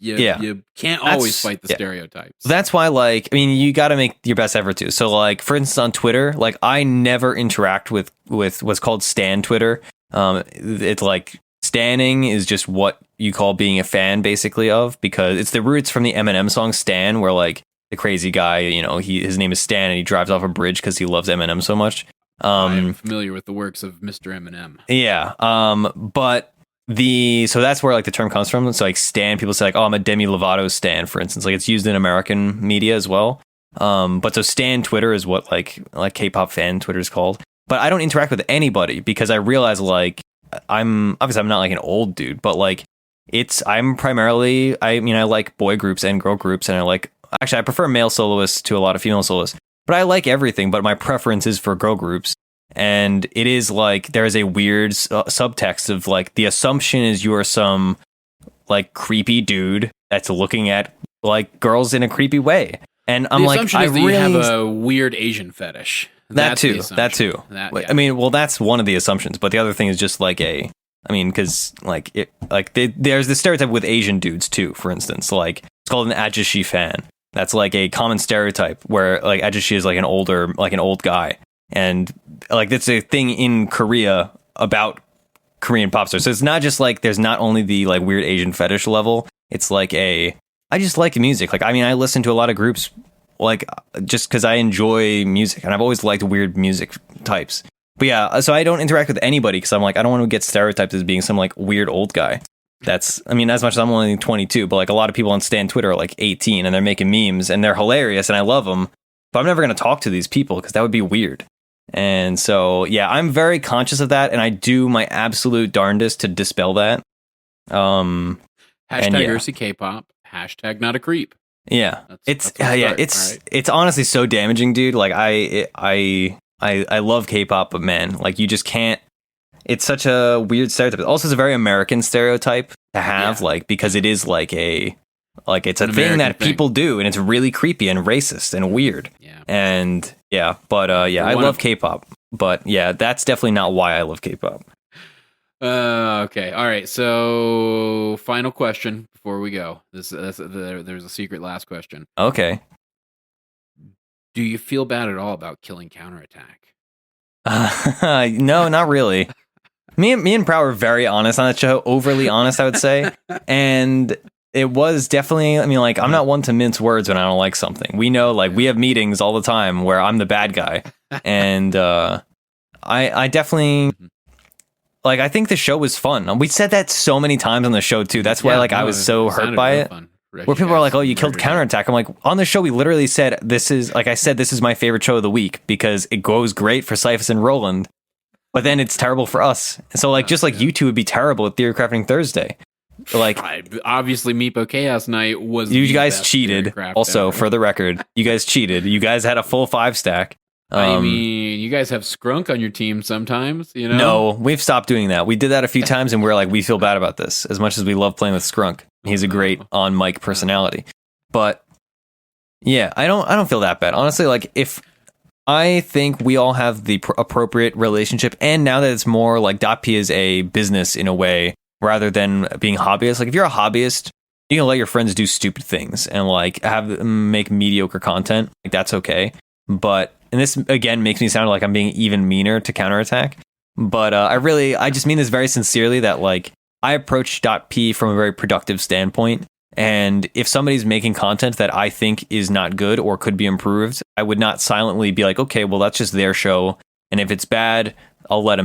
can't always fight the stereotypes. That's why, like, I mean, you got to make your best effort to. So, like, for instance, on Twitter, like, I never interact with what's called Stan Twitter. It's like Stanning is just what you call being a fan, basically, of, because it's the roots from the Eminem song Stan, where, like, the crazy guy, his name is Stan, and he drives off a bridge because he loves Eminem so much. I'm familiar with the works of Mr. Eminem. Yeah, but so that's where, like, the term comes from. So, like, Stan, people say, like, oh, I'm a Demi Lovato stan, for instance. Like, it's used in American media as well. But so Stan Twitter is what, like K-pop fan Twitter is called. But I don't interact with anybody because I realize, like, I'm not like an old dude, but like I'm primarily, I like boy groups and girl groups, and I prefer male soloists to a lot of female soloists, but I like everything, but my preference is for girl groups. And it is like, there is a weird subtext of like, the assumption is you are some like creepy dude that's looking at like girls in a creepy way. And I'm like, I really have a weird Asian fetish. That too. I mean, well, that's one of the assumptions, but the other thing is just like because there's this stereotype with Asian dudes too. For instance, like it's called an ajashi fan. That's like a common stereotype where like ajashi is like an old guy, and like that's a thing in Korea about Korean pop stars. So it's not just like there's not only the like weird Asian fetish level. It's like I just like music. Like I listen to a lot of groups. Like, just because I enjoy music, and I've always liked weird music types. But yeah, so I don't interact with anybody because I'm like, I don't want to get stereotyped as being some like weird old guy. As much as I'm only 22, but like a lot of people on Stan Twitter are like 18 and they're making memes and they're hilarious and I love them. But I'm never going to talk to these people because that would be weird. And so, yeah, I'm very conscious of that, and I do my absolute darndest to dispel that. Hashtag Ursi K-pop. Hashtag not a creep. Yeah, it's honestly so damaging, dude. Like I love K-pop, but man, like you just can't. It's such a weird stereotype. Also, it's a very American stereotype to have, like because it is like it's a thing that people do, and it's really creepy and racist and weird. Yeah, and I love K-pop, but yeah, that's definitely not why I love K-pop. Okay. All right. So, final question before we go. There's a secret last question. Okay. Do you feel bad at all about killing Counterattack? No, not really. Me and Prow were very honest on that show. Overly honest, I would say. And it was definitely, I'm not one to mince words when I don't like something. We know, like, we have meetings all the time where I'm the bad guy. And I definitely... Like, I think the show was fun. We said that so many times on the show, too. That's why, I was so hurt by it. Where people are like, oh, you killed Counterattack. I'm like, on the show, we literally said, this is my favorite show of the week because it goes great for Cyphus and Roland, but then it's terrible for us. And so, you two would be terrible at Theory Crafting Thursday. Like, obviously, Meepo Chaos Night was. You guys cheated. Also, for the record, you guys cheated. You guys had a full 5-stack. You guys have Skrunk on your team sometimes, No, we've stopped doing that. We did that a few times, and we're like, we feel bad about this. As much as we love playing with Skrunk, he's a great on-mic personality. But yeah, I don't feel that bad. Honestly, like if I think we all have the appropriate relationship, and now that it's more like DotP is a business in a way rather than being hobbyist. Like if you're a hobbyist, you can let your friends do stupid things and like have them make mediocre content. Like that's okay, but. And this, again, makes me sound like I'm being even meaner to Counterattack. But I just mean this very sincerely that, like, I approach DotP from a very productive standpoint. And if somebody's making content that I think is not good or could be improved, I would not silently be like, okay, well, that's just their show. And if it's bad, I'll let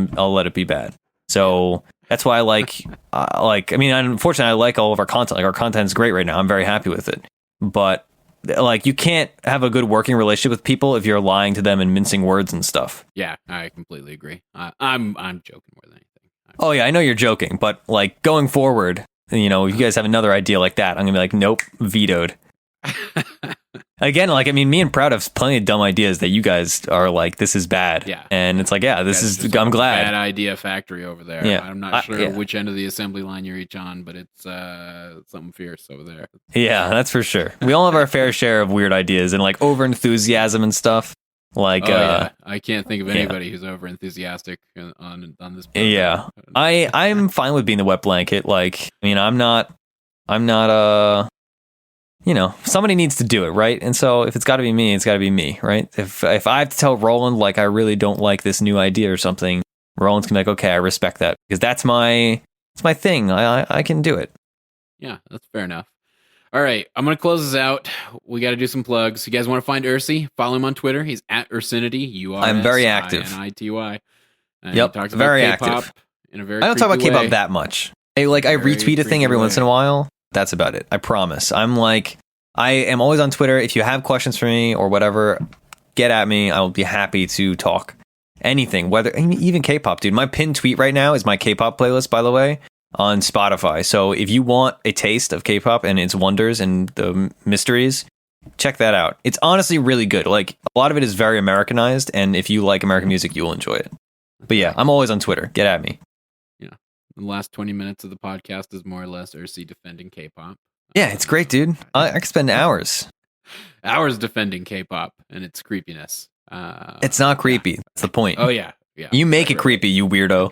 it be bad. So That's why I like. I mean, unfortunately, I like all of our content. Like our content's great right now. I'm very happy with it. But like, you can't have a good working relationship with people if you're lying to them and mincing words and stuff. Yeah, I completely agree. I'm joking more than anything. Oh yeah, I know you're joking, but like going forward, if you guys have another idea like that, I'm gonna be like, nope, vetoed. Again, like, I mean, me and Proud have plenty of dumb ideas that you guys are like, this is bad. Yeah. And it's like, yeah, this is, I'm glad. Bad idea factory over there. Yeah. I'm not sure yeah. which end of the assembly line you're each on, but it's something fierce over there. Yeah, that's for sure. We all have our fair share of weird ideas and like over enthusiasm and stuff. Like, yeah. I can't think of anybody who's over enthusiastic on this. Program. Yeah, I'm fine with being the wet blanket. Like, I mean, I'm not somebody needs to do it, right? And so if it's got to be me, it's got to be me, right? If I have to tell Roland, like, I really don't like this new idea or something, Roland's gonna be like, okay, I respect that because that's my thing. I can do it. Yeah, that's fair enough. All right, I'm going to close this out. We got to do some plugs. You guys want to find Ursi? Follow him on Twitter. He's at Ursinity. I'm very active. URSINITY. Yep, talks very about K-pop active. in a very I don't talk about creepy K-pop way. that much. I retweet a thing every once in a while. That's about it. I promise. I am always on Twitter. If you have questions for me or whatever, get at me. I will be happy to talk anything, even K-pop, dude. My pinned tweet right now is my K-pop playlist, by the way, on Spotify. So if you want a taste of K-pop and its wonders and the mysteries, check that out. It's honestly really good. Like, a lot of it is very Americanized, and if you like American music, you'll enjoy it. But yeah, I'm always on Twitter. Get at me. Yeah. The last 20 minutes of the podcast is more or less Ursi defending K-pop. Yeah, it's great, dude. I could spend hours. Hours defending K-pop and its creepiness. It's not creepy. That's the point. Oh, yeah. Yeah. You make it creepy, you weirdo.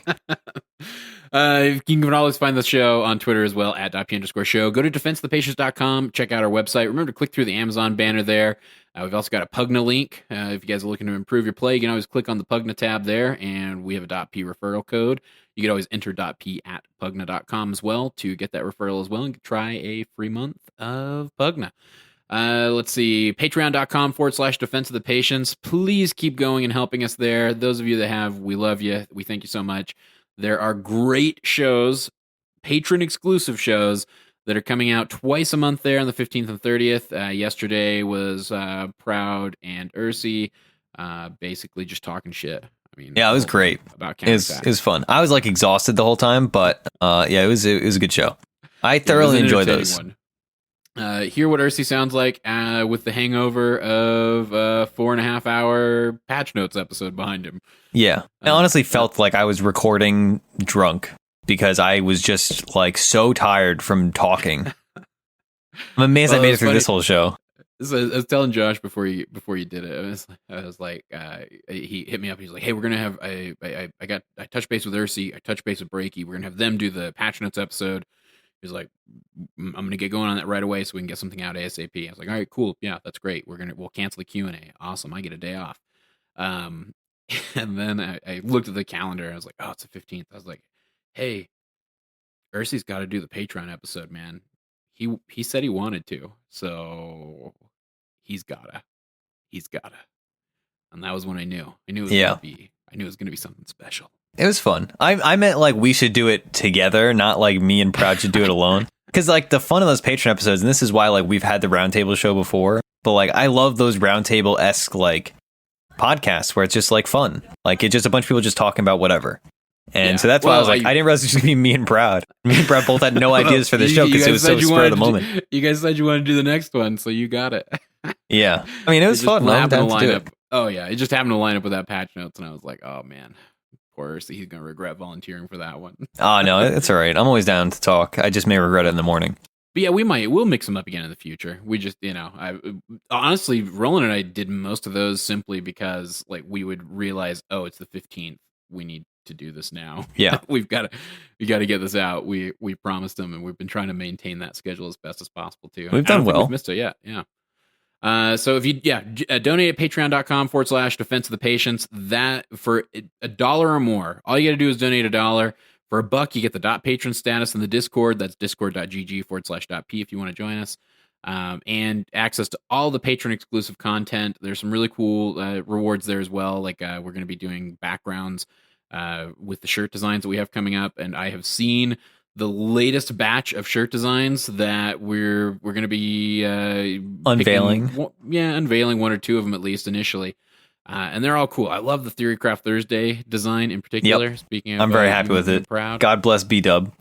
You can always find the show on Twitter as well, at @DotP_show. Go to defenseofthepatients.com. Check out our website. Remember to click through the Amazon banner there. We've also got a Pugna link. If you guys are looking to improve your play, you can always click on the Pugna tab there, and we have a .p referral code. You can always enter .p at pugna.com as well to get that referral as well and try a free month of Pugna. Let's see, patreon.com/defense of the patients. Please keep going and helping us there. Those of you that have, we love you. We thank you so much. There are great shows, patron exclusive shows that are coming out twice a month there on the 15th and 30th. Yesterday was Proud and Ursi, basically just talking shit. I mean, yeah, it was great. About it was fun. I was like exhausted the whole time, but yeah, it was a good show. I thoroughly enjoyed those. Hear what Ursi sounds like with the hangover of a 4.5 hour patch notes episode behind him. Yeah, I honestly felt like I was recording drunk because I was just like so tired from talking. I'm amazed I made it through this whole show. So I was telling Josh before you did it. I was like, he hit me up. He's like, "Hey, we're gonna have I touched base with Ursi. I touched base with Breaky. We're gonna have them do the patch notes episode." He's like, "I'm gonna get going on that right away so we can get something out ASAP." I was like, "All right, cool. Yeah, that's great. We'll cancel the Q&A. Awesome. I get a day off." And then I looked at the calendar. And I was like, "Oh, it's the 15th." I was like, "Hey, Ursi's got to do the Patreon episode, man. He said he wanted to, so he's gotta. And that was when I knew. I knew it was gonna be something special. It was fun. I meant like we should do it together, not like me and Proud should do it alone. Because like the fun of those Patreon episodes, and this is why like we've had the roundtable show before, but like I love those roundtable-esque like podcasts where it's just like fun. Like it's just a bunch of people just talking about whatever. And so that's why I was like, I didn't realize it was going to be me and Proud. Me and Proud both had no ideas for the show because it was so spur of the moment. You guys said you wanted to do the next one, so you got it. Yeah. I mean, it was fun. I'm down to do it. Oh, yeah. It just happened to line up with that patch notes, and I was like, oh, man. Poor Ursi. He's going to regret volunteering for that one. Oh, no. It's all right. I'm always down to talk. I just may regret it in the morning. But yeah, we'll mix them up again in the future. We just, honestly, Roland and I did most of those simply because like we would realize, oh, it's the 15th. We need to do this now. Yeah. we got to get this out. We promised them, and we've been trying to maintain that schedule as best as possible too. We've done well. We've missed it yet. Yeah. So if you donate at patreon.com/defense of the patients, that for $1 or more, all you got to do is donate $1. For $1, you get the .patron status in the Discord. That's discord.gg/.p if you want to join us. And access to all the patron exclusive content. There's some really cool rewards there as well. Like we're going to be doing backgrounds with the shirt designs that we have coming up, and I have seen the latest batch of shirt designs that we're going to be Unveiling. Unveiling one or two of them at least initially. And they're all cool. I love the Theorycraft Thursday design in particular. Yep. Speaking of, I'm very happy with it. Proud. God bless B-Dub.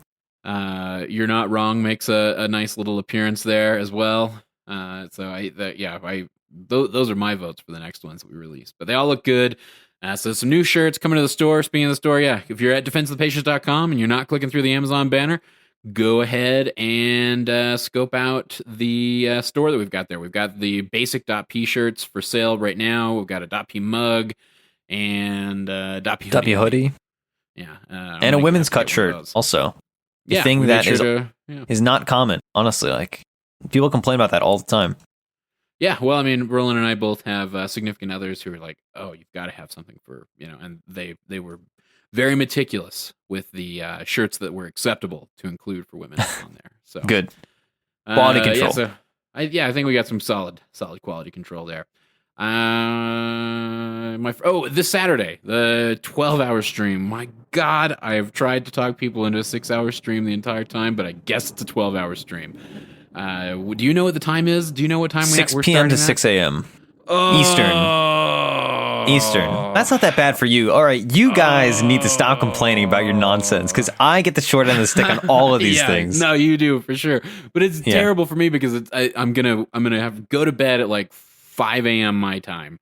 You're Not Wrong makes a nice little appearance there as well. Those are my votes for the next ones that we release. But they all look good. So some new shirts coming to the store. Speaking of the store, if you're at defenseofthepatients.com and you're not clicking through the Amazon banner, go ahead and scope out the store that we've got there. We've got the basic .p shirts for sale right now. We've got a .p mug and .p hoodie. Yeah. And a women's cut shirt also. The thing that is not common, honestly. Like, people complain about that all the time. Yeah, well, I mean, Roland and I both have significant others who are like, "Oh, you've got to have something for and they were very meticulous with the shirts that were acceptable to include for women on there." So good quality control. Yeah, so I think we got some solid quality control there. This Saturday, the 12-hour stream. My God, I've tried to talk people into a 6-hour stream the entire time, but I guess it's a 12-hour stream. Do you know what the time is? Do you know what time 6 we're p.m. to starting 6 a.m. Eastern. That's not that bad for you. All right, you guys need to stop complaining about your nonsense, because I get the short end of the stick on all of these things. No, you do for sure. But it's terrible for me because I'm gonna have to go to bed at like 5 a.m. my time.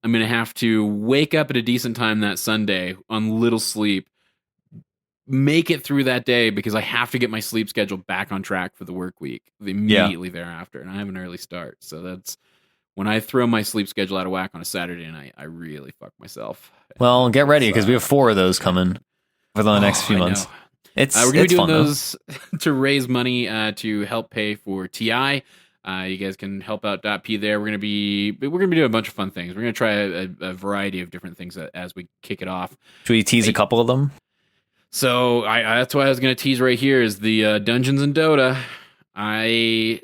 I'm gonna have to wake up at a decent time that Sunday on little sleep, make it through that day because I have to get my sleep schedule back on track for the work week immediately thereafter, and I have an early start. So that's when I throw my sleep schedule out of whack on a Saturday night, I really fuck myself. Well, get ready because we have 4 of those coming for the next few months. We're going to be doing fun, those to raise money to help pay for TI. You guys can help out .p there. We're going to be doing a bunch of fun things. We're going to try a variety of different things as we kick it off. Should we tease a couple of them? So that's why I was going to tease right here is the Dungeons and Dota. I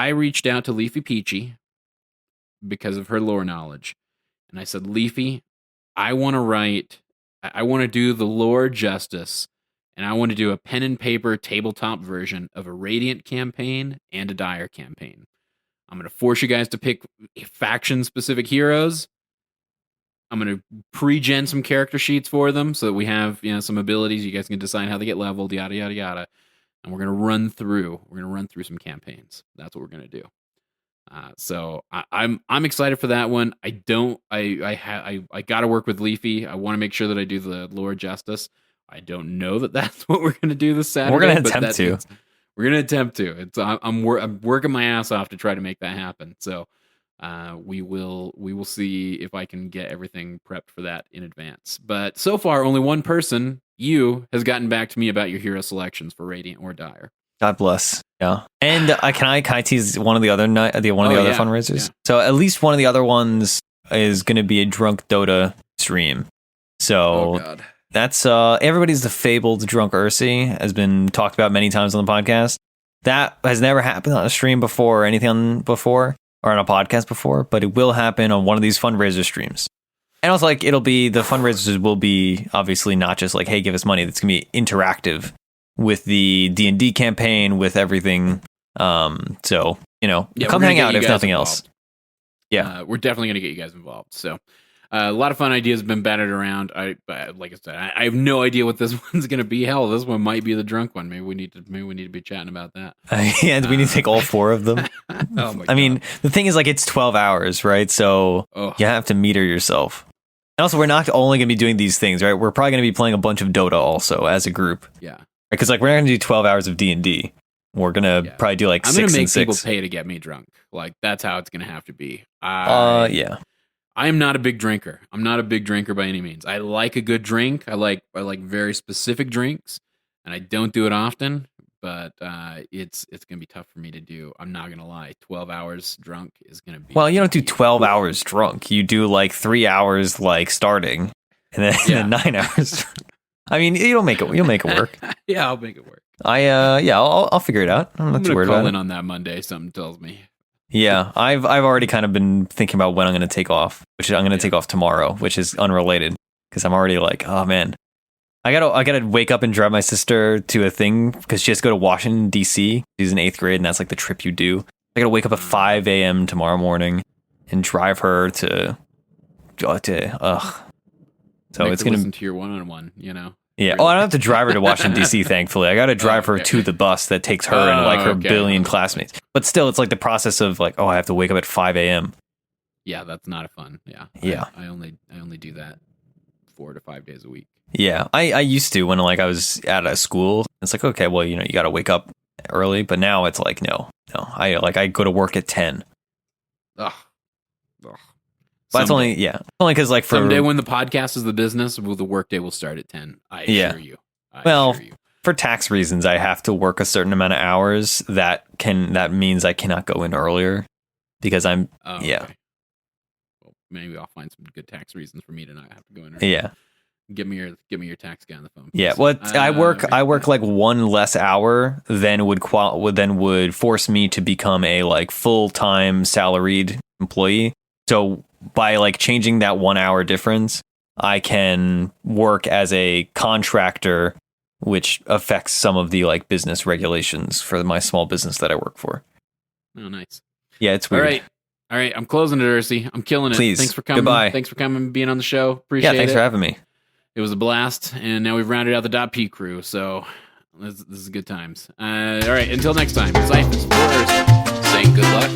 reached out to Leafy Peachy because of her lore knowledge, and I said, Leafy, I want to do the lore justice, and I want to do a pen and paper tabletop version of a Radiant campaign and a Dire campaign. I'm going to force you guys to pick faction-specific heroes. I'm going to pre-gen some character sheets for them so that we have some abilities. You guys can decide how they get leveled, yada, yada, yada. And we're going to run through some campaigns. That's what we're going to do. So I'm excited for that one. I got to work with Leafy. I want to make sure that I do the lore justice. I don't know that that's what we're going to do this Saturday. We're going to attempt to. We're going to attempt to. I'm working my ass off to try to make that happen. So we will see if I can get everything prepped for that in advance. But so far, only one person, has gotten back to me about your hero selections for Radiant or Dire. God bless. Yeah. And can I tease one of the other fundraisers? Yeah. So at least one of the other ones is going to be a drunk Dota stream. So that's everybody's the fabled drunk Ursi has been talked about many times on the podcast. That has never happened on a stream before or anything before or on a podcast before, but it will happen on one of these fundraiser streams. And also, the fundraisers will be obviously not just like, hey, give us money. It's going to be interactive with the D&D campaign, with everything. Come hang out if nothing else. Yeah. We're definitely going to get you guys involved. So a lot of fun ideas have been batted around. Like I said, I have no idea what this one's going to be. Hell, this one might be the drunk one. Maybe we need to be chatting about that. And we need to take all 4 of them. Oh my God. I mean, the thing is, it's 12 hours, right? So you have to meter yourself. And also, we're not only going to be doing these things, right? We're probably going to be playing a bunch of Dota also as a group. Yeah. Because we're not going to do 12 hours of D&D. We're going to probably do 6 and 6. I'm going to make people pay to get me drunk. That's how it's going to have to be. Yeah. I am not a big drinker. I'm not a big drinker by any means. I like a good drink. I like very specific drinks, and I don't do it often. But it's going to be tough for me to do. I'm not going to lie. 12 hours drunk is going to be. Well, you don't do 12 hours drunk. You do 3 hours starting, and then 9 hours drunk. I mean, you'll make it work. Yeah, I'll make it work. I'll figure it out. I'm not too worried about it. Call in on that Monday. Something tells me. Yeah, I've already kind of been thinking about when I'm going to take off, which I'm going to take off tomorrow, which is unrelated. because I'm already like, oh man, I gotta wake up and drive my sister to a thing because she has to go to Washington D.C. She's in 8th grade, and that's like the trip you do. I gotta wake up at 5 a.m. tomorrow morning and drive her to So Make it's her gonna listen to your one-on-one, you know. Yeah. Oh, I don't have to drive her to Washington D.C. Thankfully, I got to drive her to the bus that takes her and like her billion classmates. But still, it's like the process of like, oh, I have to wake up at 5 a.m. Yeah, that's not a fun. Yeah. Yeah. I only do that 4 to 5 days a week. Yeah, I used to when like I was at a school. It's like, okay, well, you know, you got to wake up early. But now it's like, no. I go to work at 10. Ugh. But it's only because like for someday when the podcast is the business, the workday will start at 10. I assure you. For tax reasons, I have to work a certain amount of hours. That means I cannot go in earlier because I'm Okay. Well, maybe I'll find some good tax reasons for me to not have to go in earlier. Yeah. Give me your tax guy on the phone. Please. Yeah, well, I work like one less hour than would force me to become a like full-time salaried employee. So by like changing that 1 hour difference, I can work as a contractor, which affects some of the like business regulations for my small business that I work for. Oh, nice. Yeah, it's weird. All right. I'm closing it, Ursi. I'm killing it. Please. Thanks for coming. Goodbye. Thanks for coming and being on the show. Appreciate it. Yeah, thanks for having me. It was a blast, and now we've rounded out the DotP crew, so this is good times. All right, until next time, Cyphus for Ursi, saying good luck.